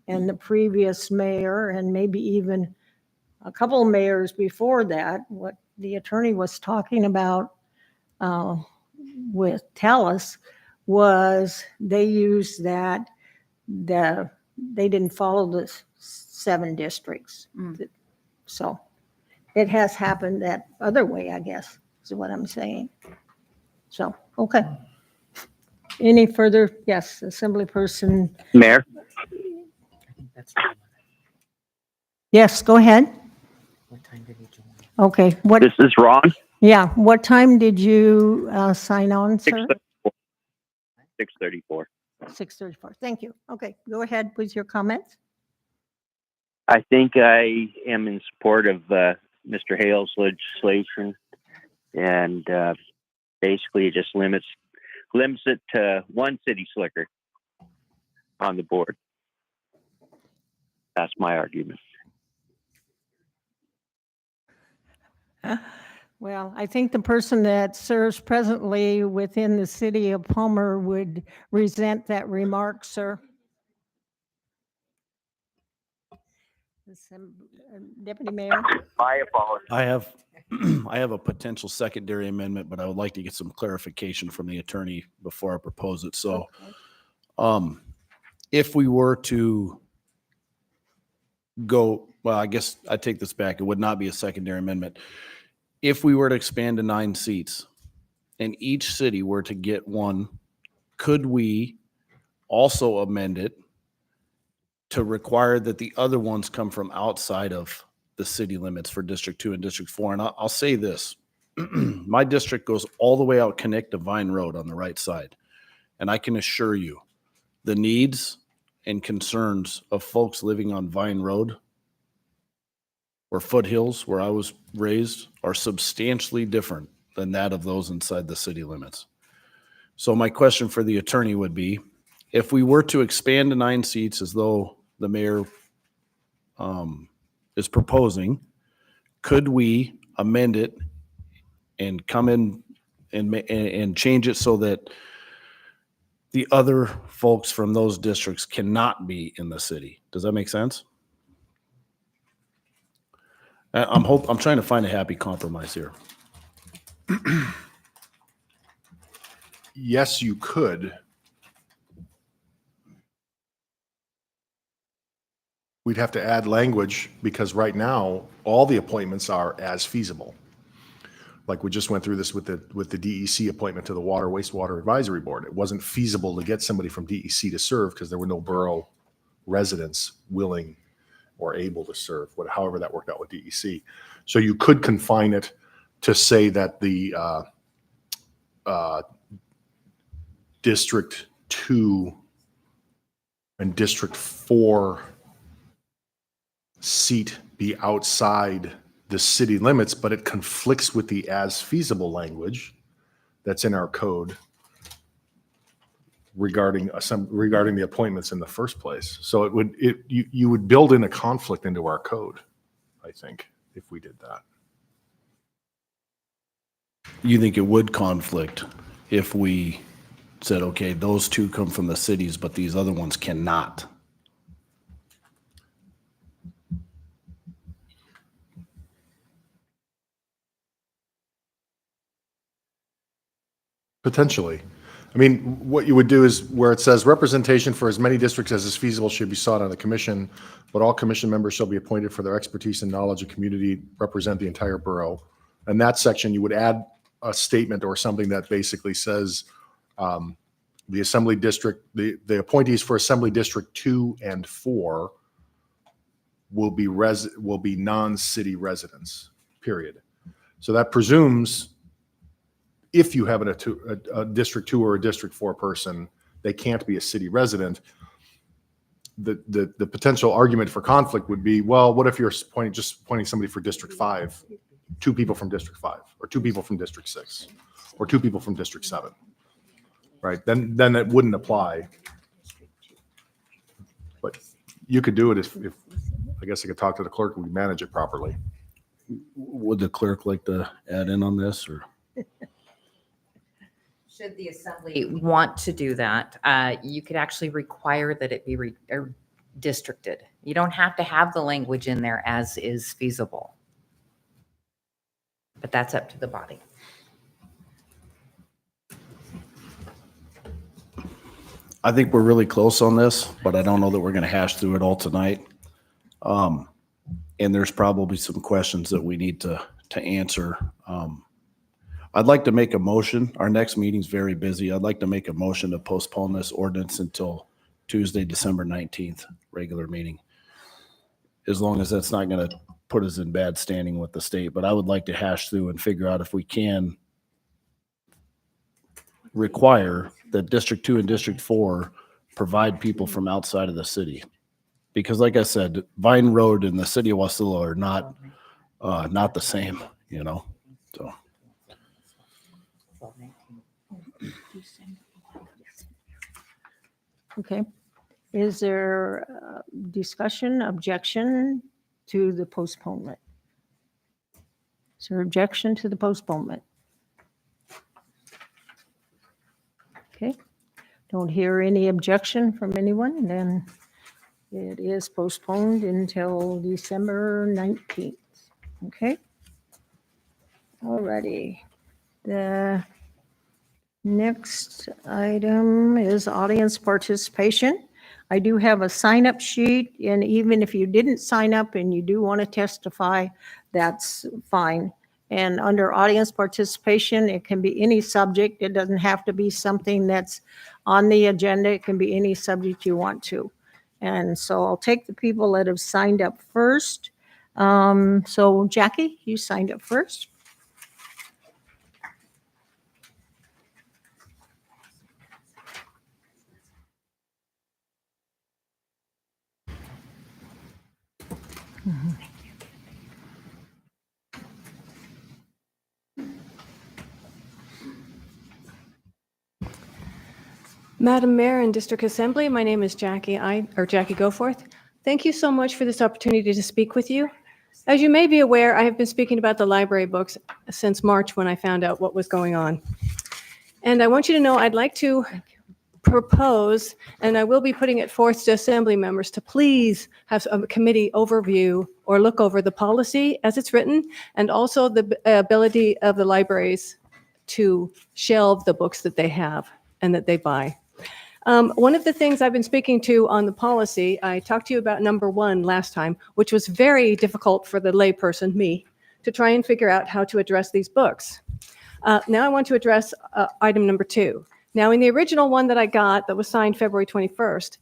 And the previous mayor, and maybe even a couple of mayors before that, what the attorney was talking about with Talus was they used that, they didn't follow the 7 districts. So it has happened that other way, I guess, is what I'm saying. So, okay. Any further? Yes, Assemblyperson. Mayor, Yes, go ahead. Okay, what, this is Ron. yeah, what time did you sign on, sir? 6:34. 6:34. Thank you. Okay, go ahead with your comments. I think I am in support of Mr. Hale's legislation, and basically it just limits it to 1 city slicker on the board. That's my argument. Well, I think the person that serves presently within the city of Palmer would resent that remark, sir. Deputy Mayor? My apologies. I have a potential secondary amendment, but I would like to get some clarification from the attorney before I propose it. So, if we were to go, well, I guess I take this back. It would not be a secondary amendment. If we were to expand to 9 seats and each city were to get 1, could we also amend it to require that the other ones come from outside of the city limits for District 2 and District 4? And I'll say this, my district goes all the way out, connect to Vine Road on the right side. And I can assure you, the needs and concerns of folks living on Vine Road or Foothills, where I was raised, are substantially different than that of those inside the city limits. So my question for the attorney would be, if we were to expand to 9 seats as though the mayor is proposing, could we amend it and come in and change it so that the other folks from those districts cannot be in the city? Does that make sense? I'm trying to find a happy compromise here. Yes, you could. We'd have to add language because right now, all the appointments are as feasible. Like we just went through this with the DEC appointment to the Water Wastewater Advisory Board. It wasn't feasible to get somebody from DEC to serve because there were no borough residents willing or able to serve, however that worked out with DEC. So you could confine it to say that the District 2 and District 4 seat be outside the city limits, but it conflicts with the as feasible language that's in our code. regarding regarding the appointments in the first place. So you would build in a conflict into our code, I think, if we did that. You think it would conflict if we said, okay, those two come from the cities, but these other ones cannot? Potentially. I mean, what you would do is where it says representation for as many districts as is feasible should be sought on the commission, but all commission members shall be appointed for their expertise and knowledge of community, represent the entire borough. And that section, you would add a statement or something that basically says the assembly district, the appointees for assembly district 2 and 4 will be non-city residents, period. So that presumes if you have a District 2 or a District 4 person, they can't be a city resident. The potential argument for conflict would be, well, what if you're just appointing somebody for District 5, 2 people from District 5, or 2 people from District 6, or 2 people from District 7, right? Then it wouldn't apply. But you could do it if I guess I could talk to the clerk and we manage it properly. Would the clerk like to add in on this, or? Should the assembly want to do that, you could actually require that it be districted. You don't have to have the language in there as is feasible. But that's up to the body. I think we're really close on this, but I don't know that we're going to hash through it all tonight. And there's probably some questions that we need to answer. I'd like to make a motion. Our next meeting's very busy. I'd like to make a motion to postpone this ordinance until Tuesday, December 19th, regular meeting. As long as that's not going to put us in bad standing with the state. But I would like to hash through and figure out if we can require that District 2 and District 4 provide people from outside of the city. Because like I said, Vine Road and the city of Wasilla are not the same, you know, so. Okay. Is there discussion, objection to the postponement? Is there objection to the postponement? Okay. Don't hear any objection from anyone, then it is postponed until December 19th. Okay. All righty. The next item is audience participation. I do have a sign-up sheet, and even if you didn't sign up and you do want to testify, that's fine. And under audience participation, it can be any subject. It doesn't have to be something that's on the agenda. It can be any subject you want to. And so I'll take the people that have signed up first. So Jackie, you signed up first. Madam Mayor and District Assembly, my name is Jackie Goforth. Thank you so much for this opportunity to speak with you. As you may be aware, I have been speaking about the library books since March when I found out what was going on. And I want you to know I'd like to propose, and I will be putting it forth to Assembly members, to please have a committee overview or look over the policy as it's written, and also the ability of the libraries to shelve the books that they have and that they buy. One of the things I've been speaking to on the policy, I talked to you about number 1 last time, which was very difficult for the layperson, me, to try and figure out how to address these books. Now I want to address item number 2. Now in the original one that I got that was signed February 21st,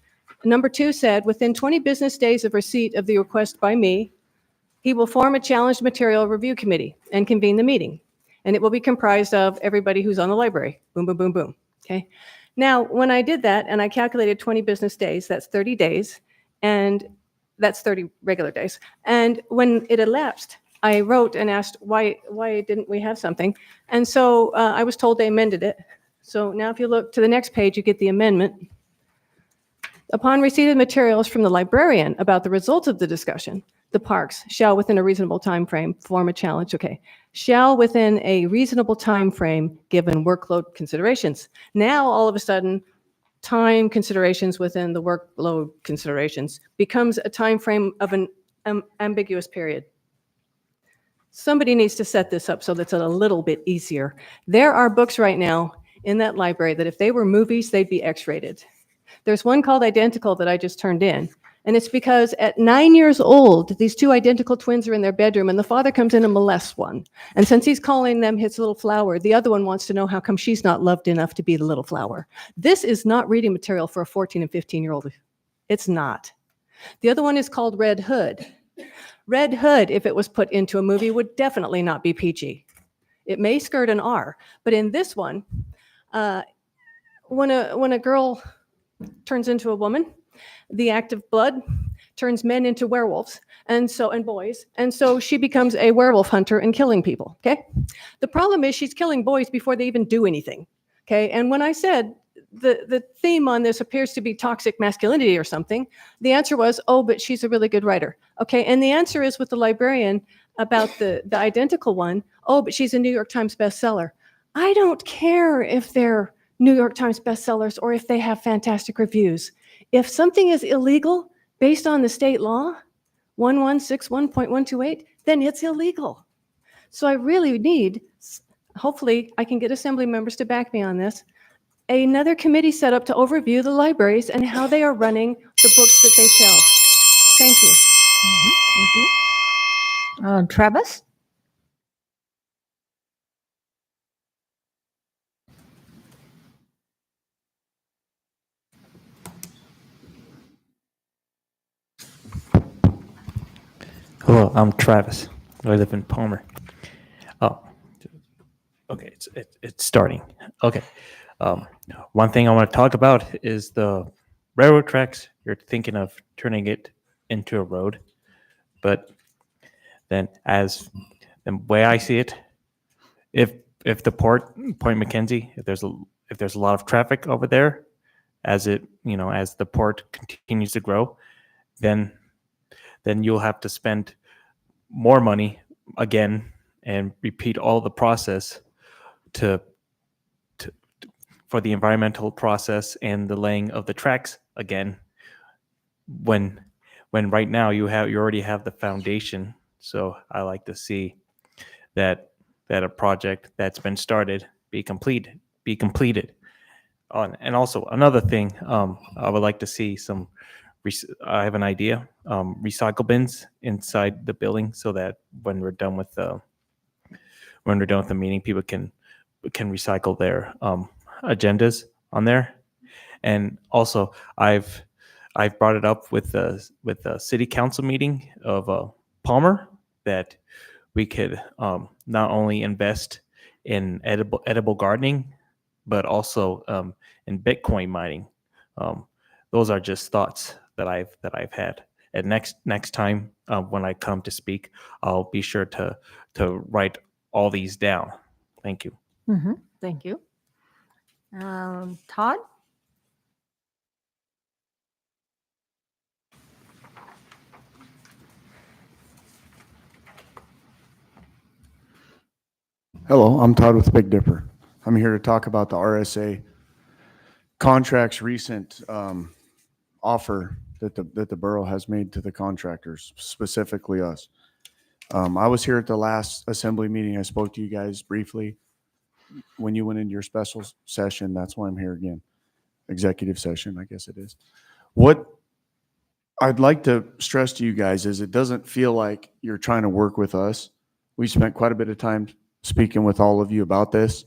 number 2 said, within 20 business days of receipt of the request by me, he will form a challenged material review committee and convene the meeting. And it will be comprised of everybody who's on the library. Boom, boom, boom, boom. Okay. Now, when I did that and I calculated 20 business days, that's 30 days, and that's 30 regular days. And when it elapsed, I wrote and asked, why didn't we have something? And so I was told they amended it So now if you look to the next page, you get the amendment. Upon receipt of materials from the librarian about the results of the discussion, the parks shall within a reasonable time frame form a challenge. Okay. Shall within a reasonable time frame given workload considerations. Now all of a sudden, time considerations within the workload considerations becomes a time frame of an ambiguous period. Somebody needs to set this up so that's a little bit easier. There are books right now in that library that if they were movies, they'd be X-rated. There's one called Identical that I just turned in. And it's because at 9 years old, these two identical twins are in their bedroom and the father comes in and molests one. And since he's calling them his little flower, the other one wants to know how come she's not loved enough to be the little flower. This is not reading material for a 14 and 15-year-old. It's not. The other one is called Red Hood. Red Hood, if it was put into a movie, would definitely not be PG. It may skirt an R, but in this one, when a girl turns into a woman, the act of blood turns men into werewolves and boys, and so she becomes a werewolf hunter and killing people. Okay, the problem is she's killing boys before they even do anything. Okay, and when I said the theme on this appears to be toxic masculinity or something, the answer was, oh, but she's a really good writer. Okay, and the answer is with the librarian about the identical one, oh, but she's a New York Times bestseller. I don't care if they're New York Times bestsellers or if they have fantastic reviews. If something is illegal based on the state law, 1161.128, then it's illegal. So I really need, hopefully I can get assembly members to back me on this, another committee set up to overview the libraries and how they are running the books that they shelve. Thank you. Thank you. Travis? Hello, I'm Travis. I live in Palmer. Oh, okay, it's starting. Okay. One thing I want to talk about is the railroad tracks. You're thinking of turning it into a road, but then the way I see it, if the Point McKenzie, if there's a lot of traffic over there, as the port continues to grow, then you'll have to spend more money again and repeat all the process for the environmental process and the laying of the tracks again, when right now you already have the foundation. So I like to see that a project that's been started be completed. And also another thing, I would like to see some. I have an idea, recycle bins inside the building, so that when we're done with the meeting, people can recycle their agendas on there. And also, I've brought it up with the city council meeting of Palmer that we could not only invest in edible gardening, but also in Bitcoin mining. Those are just thoughts that I've had. And next time when I come to speak, I'll be sure to write all these down. Thank you. Mm-hmm. Thank you. Todd? Hello, I'm Todd with Big Dipper. I'm here to talk about the RSA contract's recent offer that the borough has made to the contractors, specifically us. I was here at the last assembly meeting. I spoke to you guys briefly when you went into your special session. That's why I'm here again. Executive session, I guess it is. What I'd like to stress to you guys is it doesn't feel like you're trying to work with us. We spent quite a bit of time speaking with all of you about this.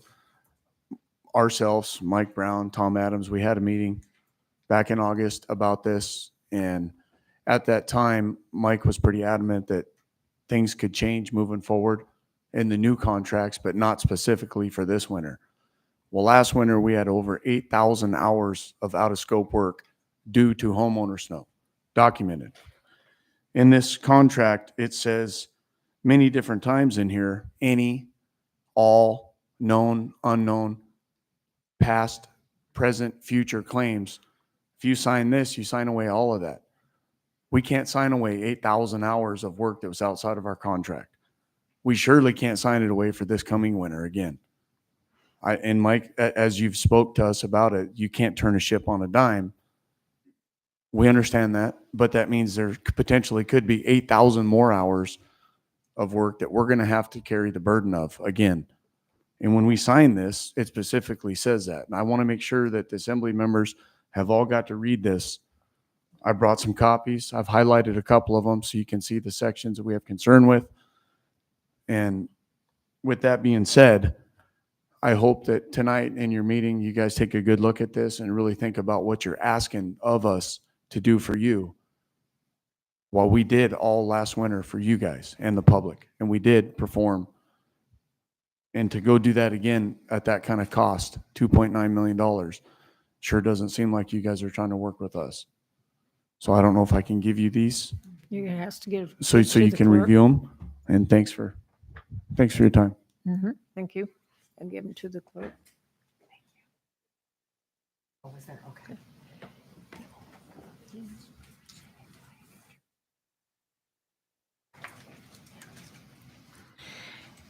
Ourselves, Mike Brown, Tom Adams, we had a meeting back in August about this. And at that time, Mike was pretty adamant that things could change moving forward in the new contracts, but not specifically for this winter. Well, last winter, we had over 8,000 hours of out-of-scope work due to homeowner snow, documented. In this contract, it says many different times in here, any, all, known, unknown. past, present, future claims. If you sign this, you sign away all of that. We can't sign away 8,000 hours of work that was outside of our contract. We surely can't sign it away for this coming winter again. And Mike, as you've spoke to us about it, you can't turn a ship on a dime. We understand that, but that means there potentially could be 8,000 more hours of work that we're going to have to carry the burden of again. And when we sign this, it specifically says that. And I want to make sure that the assembly members have all got to read this. I brought some copies. I've highlighted a couple of them so you can see the sections that we have concern with. And with that being said, I hope that tonight in your meeting, you guys take a good look at this and really think about what you're asking of us to do for you. While we did all last winter for you guys and the public, and we did perform. And to go do that again at that kind of cost, $2.9 million, sure doesn't seem like you guys are trying to work with us. So I don't know if I can give you these You has to give. so to you the can clerk. review them. And thanks for your time. Thank you. And give them to the clerk. Oh, was there? Okay.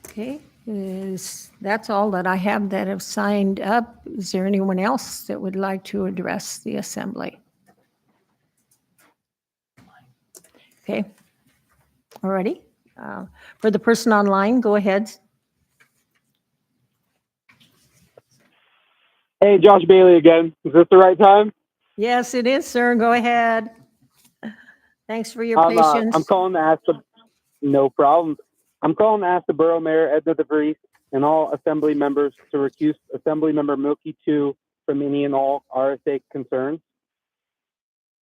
Okay, that's all that I have that have signed up. Is there anyone else that would like to address the assembly? Okay, all righty. For the person online, go ahead. Hey, Josh Bailey again. Is this the right time? Yes, it is, sir. Go ahead. Thanks for your patience. I'm calling to ask no problem. I'm calling to ask the Borough Mayor, Edna DeVries, and all assembly members to recuse Assembly Member Milky 2 from any and all RSA concerns.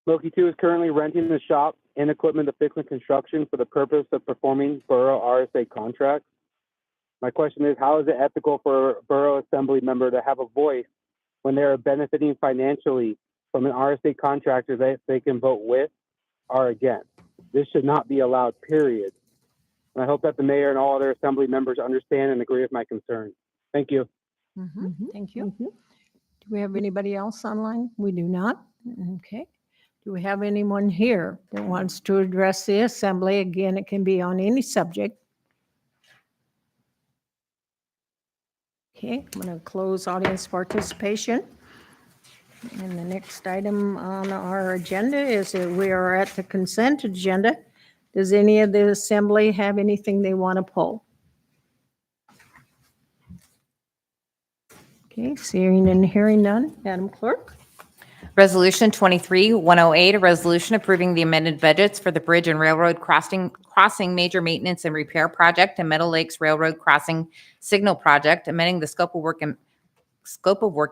Milky 2 is currently renting the shop and equipment of Fixman Construction for the purpose of performing Borough RSA contracts. My question is, how is it ethical for a Borough Assembly member to have a voice when they are benefiting financially from an RSA contractor that they can vote with or against? This should not be allowed, period. And I hope that the mayor and all other assembly members understand and agree with my concerns. Thank you. Thank you. Do we have anybody else online? We do not. Okay. Do we have anyone here that wants to address the assembly? Again, it can be on any subject. Okay, I'm going to close audience participation. And the next item on our agenda is that we are at the consent agenda. Does any of the assembly have anything they want to pull? Okay, seeing and hearing none. Madam Clerk? Resolution 23-108, a resolution approving the amended budgets for the Bridge and Railroad Crossing Major Maintenance and Repair Project and Meadow Lakes Railroad Crossing Signal Project, amending the scope of work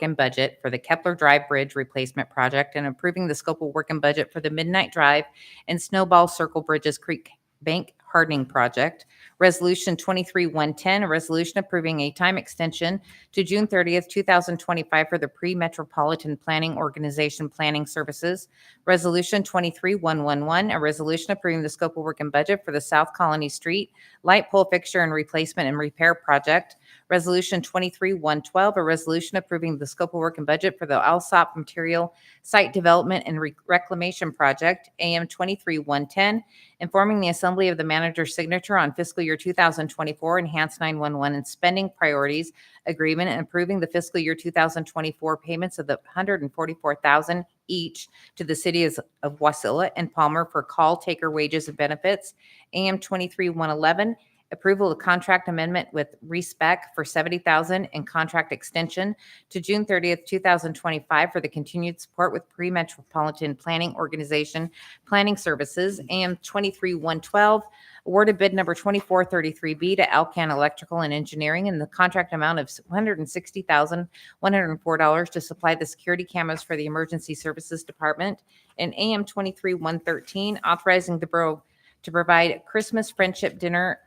and budget for the Kepler Drive Bridge Replacement Project, and approving the scope of work and budget for the Midnight Drive and Snowball Circle Bridges Creek Bank Hardening Project. Resolution 23-110, a resolution approving a time extension to June 30th, 2025 for the Pre-Metropolitan Planning Organization Planning Services. Resolution 23-111, a resolution approving the scope of work and budget for the South Colony Street Light Pole Fixture and Replacement and Repair Project. Resolution 23-112, a resolution approving the scope of work and budget for the Alsop Material Site Development and Reclamation Project. AM 23-110, informing the Assembly of the manager's signature on fiscal year 2024 Enhanced 911 and Spending Priorities Agreement, and approving the fiscal year 2024 payments of the $144,000 each to the cities of Wasilla and Palmer for call taker wages and benefits. AM 23-111, approval of contract amendment with Respec for $70,000 and contract extension to June 30th, 2025 for the continued support with Pre-Metropolitan Planning Organization Planning Services. AM 23-112, awarded bid number 2433B to Alcan Electrical and Engineering in the contract amount of $160,104 to supply the security cameras for the Emergency Services Department. And AM 23-113, authorizing the borough to provide Christmas Friendship Dinner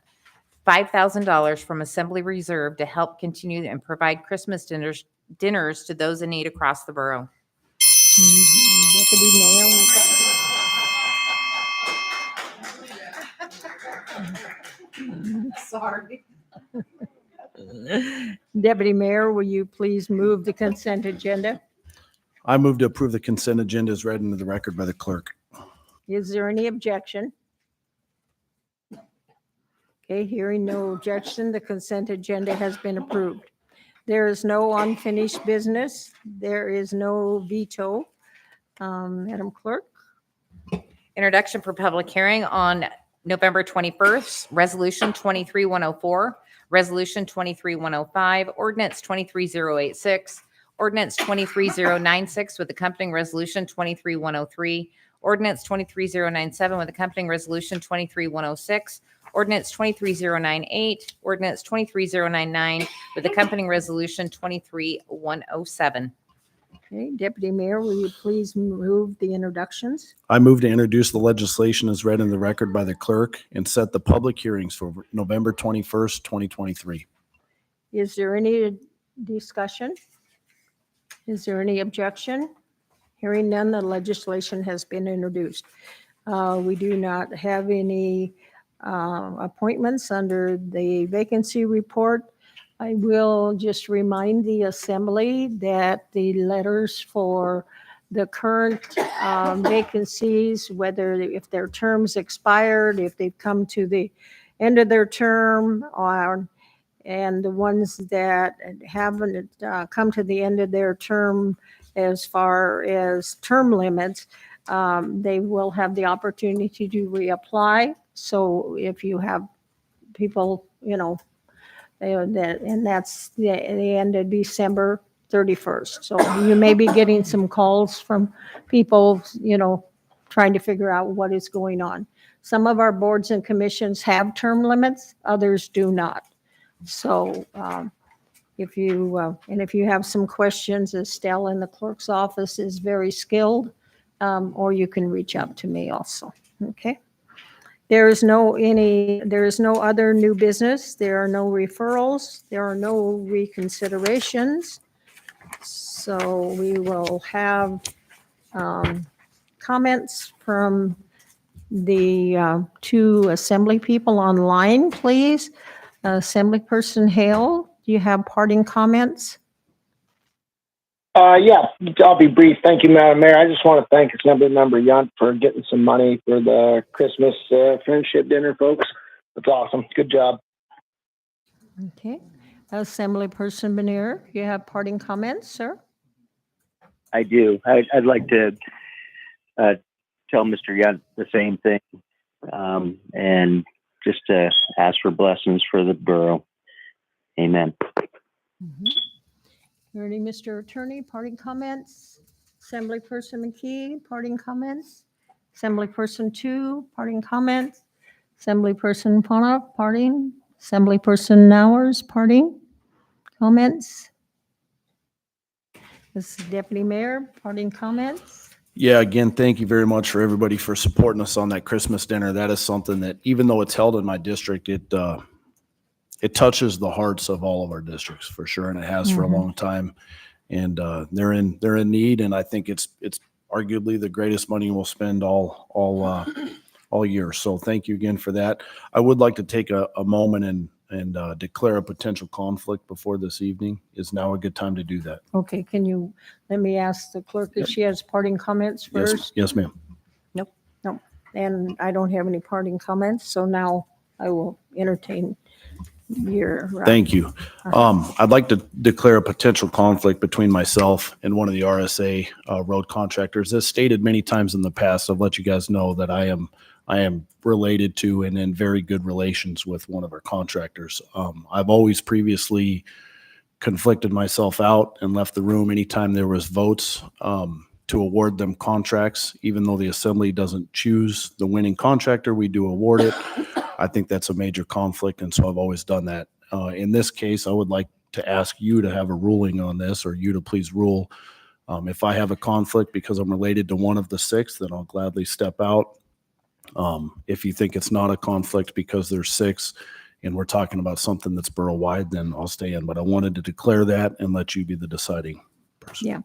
$5,000 from Assembly Reserve to help continue and provide Christmas dinners to those in need across the borough. Deputy Mayor. Sorry. Deputy Mayor, will you please move the consent agenda? I move to approve the consent agenda as read into the record by the clerk. Is there any objection? Okay, hearing no objection, the consent agenda has been approved. There is no unfinished business. There is no veto. Madam Clerk? Introduction for public hearing on November 21st, Resolution 23104, Resolution 23105, Ordinance 23086, Ordinance 23096 with accompanying Resolution 23103, Ordinance 23097 with accompanying Resolution 23106, Ordinance 23098, Ordinance 23099 with accompanying Resolution 23107. Okay, Deputy Mayor, will you please move the introductions? I move to introduce the legislation as read in the record by the clerk and set the public hearings for November 21st, 2023. Is there any discussion? Is there any objection? Hearing none, the legislation has been introduced. We do not have any appointments under the vacancy report. I will just remind the Assembly that the letters for the current vacancies, whether if their terms expired, if they've come to the end of their term, and the ones that haven't come to the end of their term as far as term limits, they will have the opportunity to reapply. So if you have people, and that's the end of December 31st. So you may be getting some calls from people, trying to figure out what is going on. Some of our boards and commissions have term limits, others do not. So if you have some questions, Estelle in the clerk's office is very skilled, or you can reach out to me also. Okay. There is no other new business. There are no referrals. There are no reconsiderations. So we will have comments from the two Assembly people online, please. Assemblyperson Hale, do you have parting comments? Yeah, I'll be brief. Thank you, Madam Mayor. I just want to thank Assembly Member Yunt for getting some money for the Christmas friendship dinner, folks. That's awesome. Good job. Okay. Assemblyperson Benir, you have parting comments, sir? I do. I'd like to tell Mr. Yunt the same thing, and just to ask for blessings for the borough. Amen. Mm-hmm. Ready, Mr. Attorney, parting comments? Assemblyperson McKee, parting comments? Assemblyperson 2, parting comments? Assemblyperson Pona, parting? Assemblyperson Nowers, parting comments? This is Deputy Mayor, parting comments? Yeah, again, thank you very much for everybody for supporting us on that Christmas dinner. That is something that, even though it's held in my district, it touches the hearts of all of our districts for sure, and it has for a long time. And they're in need, and I think it's arguably the greatest money we'll spend all year. So thank you again for that. I would like to take a moment and declare a potential conflict before this evening. Is now a good time to do that? Okay, let me ask the clerk if she has parting comments first? Yes, ma'am. No, and I don't have any parting comments, so now I will entertain your. Thank you. I'd like to declare a potential conflict between myself and one of the RSA road contractors. As stated many times in the past, I've let you guys know that I am related to and in very good relations with one of our contractors. I've always previously conflicted myself out and left the room anytime there was votes to award them contracts. Even though the Assembly doesn't choose the winning contractor, we do award it. I think that's a major conflict, and so I've always done that. In this case, I would like to ask you to have a ruling on this, or you to please rule. If I have a conflict because I'm related to one of the six, then I'll gladly step out. If you think it's not a conflict because there's six and we're talking about something that's borough-wide, then I'll stay in. But I wanted to declare that and let you be the deciding person. Yeah.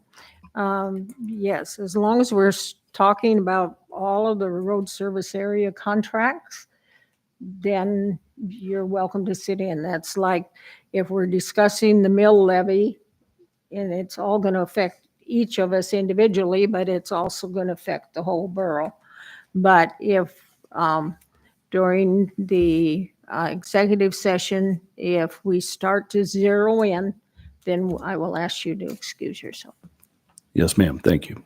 Yes, as long as we're talking about all of the road service area contracts, then you're welcome to sit in. That's like if we're discussing the mill levy, and it's all going to affect each of us individually, but it's also going to affect the whole borough. But if during the executive session, if we start to zero in, then I will ask you to excuse yourself. Yes, ma'am. Thank you.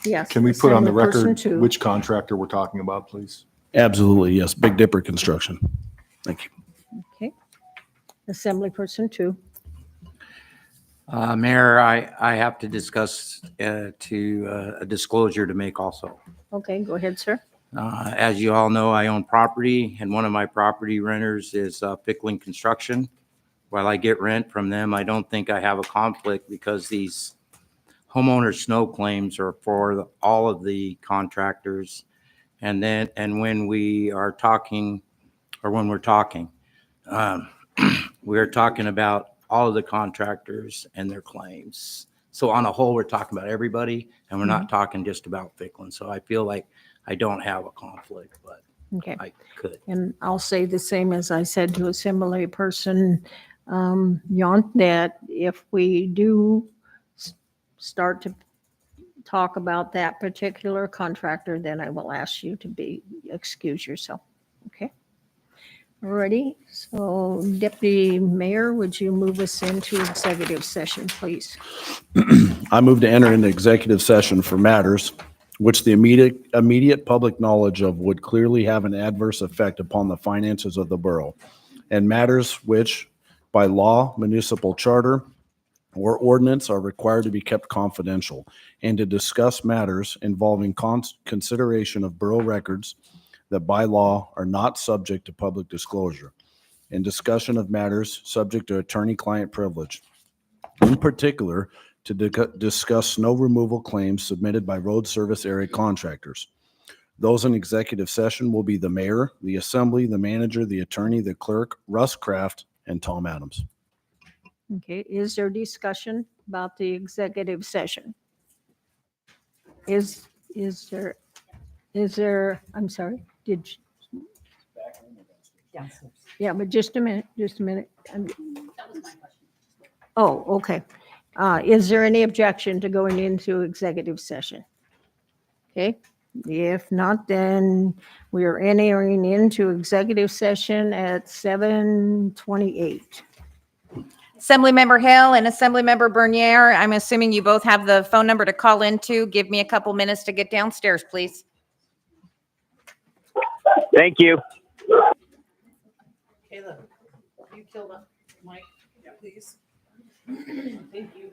Yes. Can we put on the Assemblyperson record two. which contractor we're talking about, please? Absolutely. Yes. Big Dipper Construction. Thank you. Okay. Assemblyperson two. Mayor, I have to discuss a disclosure to make also. Okay, go ahead, sir. As you all know, I own property, and one of my property renters is Pickling Construction. While I get rent from them, I don't think I have a conflict because these homeowner snow claims are for all of the contractors. And when we are talking, or when we're talking, we're talking about all of the contractors and their claims. So on a whole, we're talking about everybody, and we're not talking just about Pickland. So I feel like I don't have a conflict, but Okay. I could. And I'll say the same as I said to Assemblyperson Jan, that if we do start to talk about that particular contractor, then I will ask you to excuse yourself. Okay? Alrighty. So Deputy Mayor, would you move us into executive session, please? I move to enter into executive session for matters which the immediate public knowledge of would clearly have an adverse effect upon the finances of the borough, and matters which, by law, municipal charter, or ordinance are required to be kept confidential, and to discuss matters involving consideration of borough records that by law are not subject to public disclosure, and discussion of matters subject to attorney-client privilege. In particular, to discuss snow removal claims submitted by road service area contractors. Those in executive session will be the mayor, the assembly, the manager, the attorney, the clerk, Russ Kraft, and Tom Adams. Okay, is there discussion about the executive session? Is there, I'm sorry, yeah, but just a minute. Oh, okay. Is there any objection to going into executive session? Okay, if not, then we are entering into executive session at 7:28. Assemblymember Hill and Assemblymember Bernier, I'm assuming you both have the phone number to call into. Give me a couple minutes to get downstairs, please. Thank you. Kayla, you kill the mic, please. Thank you.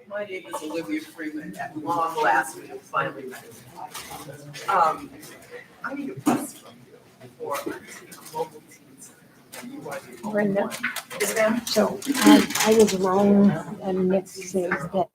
My name is Olivia Freeman. At long last, we have finally met. I need a bus from you for local teams. Brenda, Is that so I was wrong, and Nick says that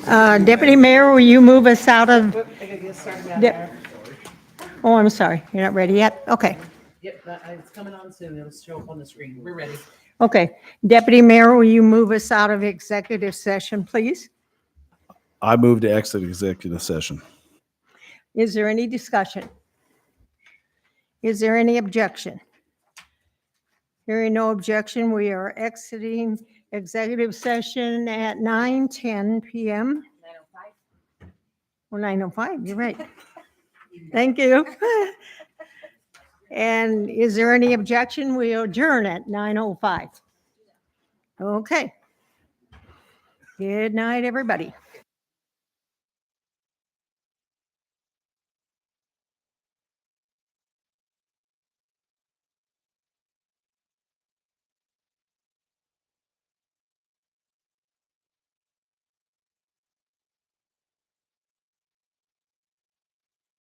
Deputy Mayor, will you move us out of? I gotta get started down Dep- there. Oh, I'm sorry. You're not ready yet? Okay. Yep, it's coming on soon. It'll show up on the screen. We're ready. Okay. Deputy Mayor, will you move us out of executive session, please? I move to exit executive session. Is there any discussion? Is there any objection? Hearing no objection, we are exiting executive session at 9:10 p.m. 9:05. Well, 9:05, you're right. Thank you. And is there any objection? We adjourn at 9:05. Okay. Good night, everybody.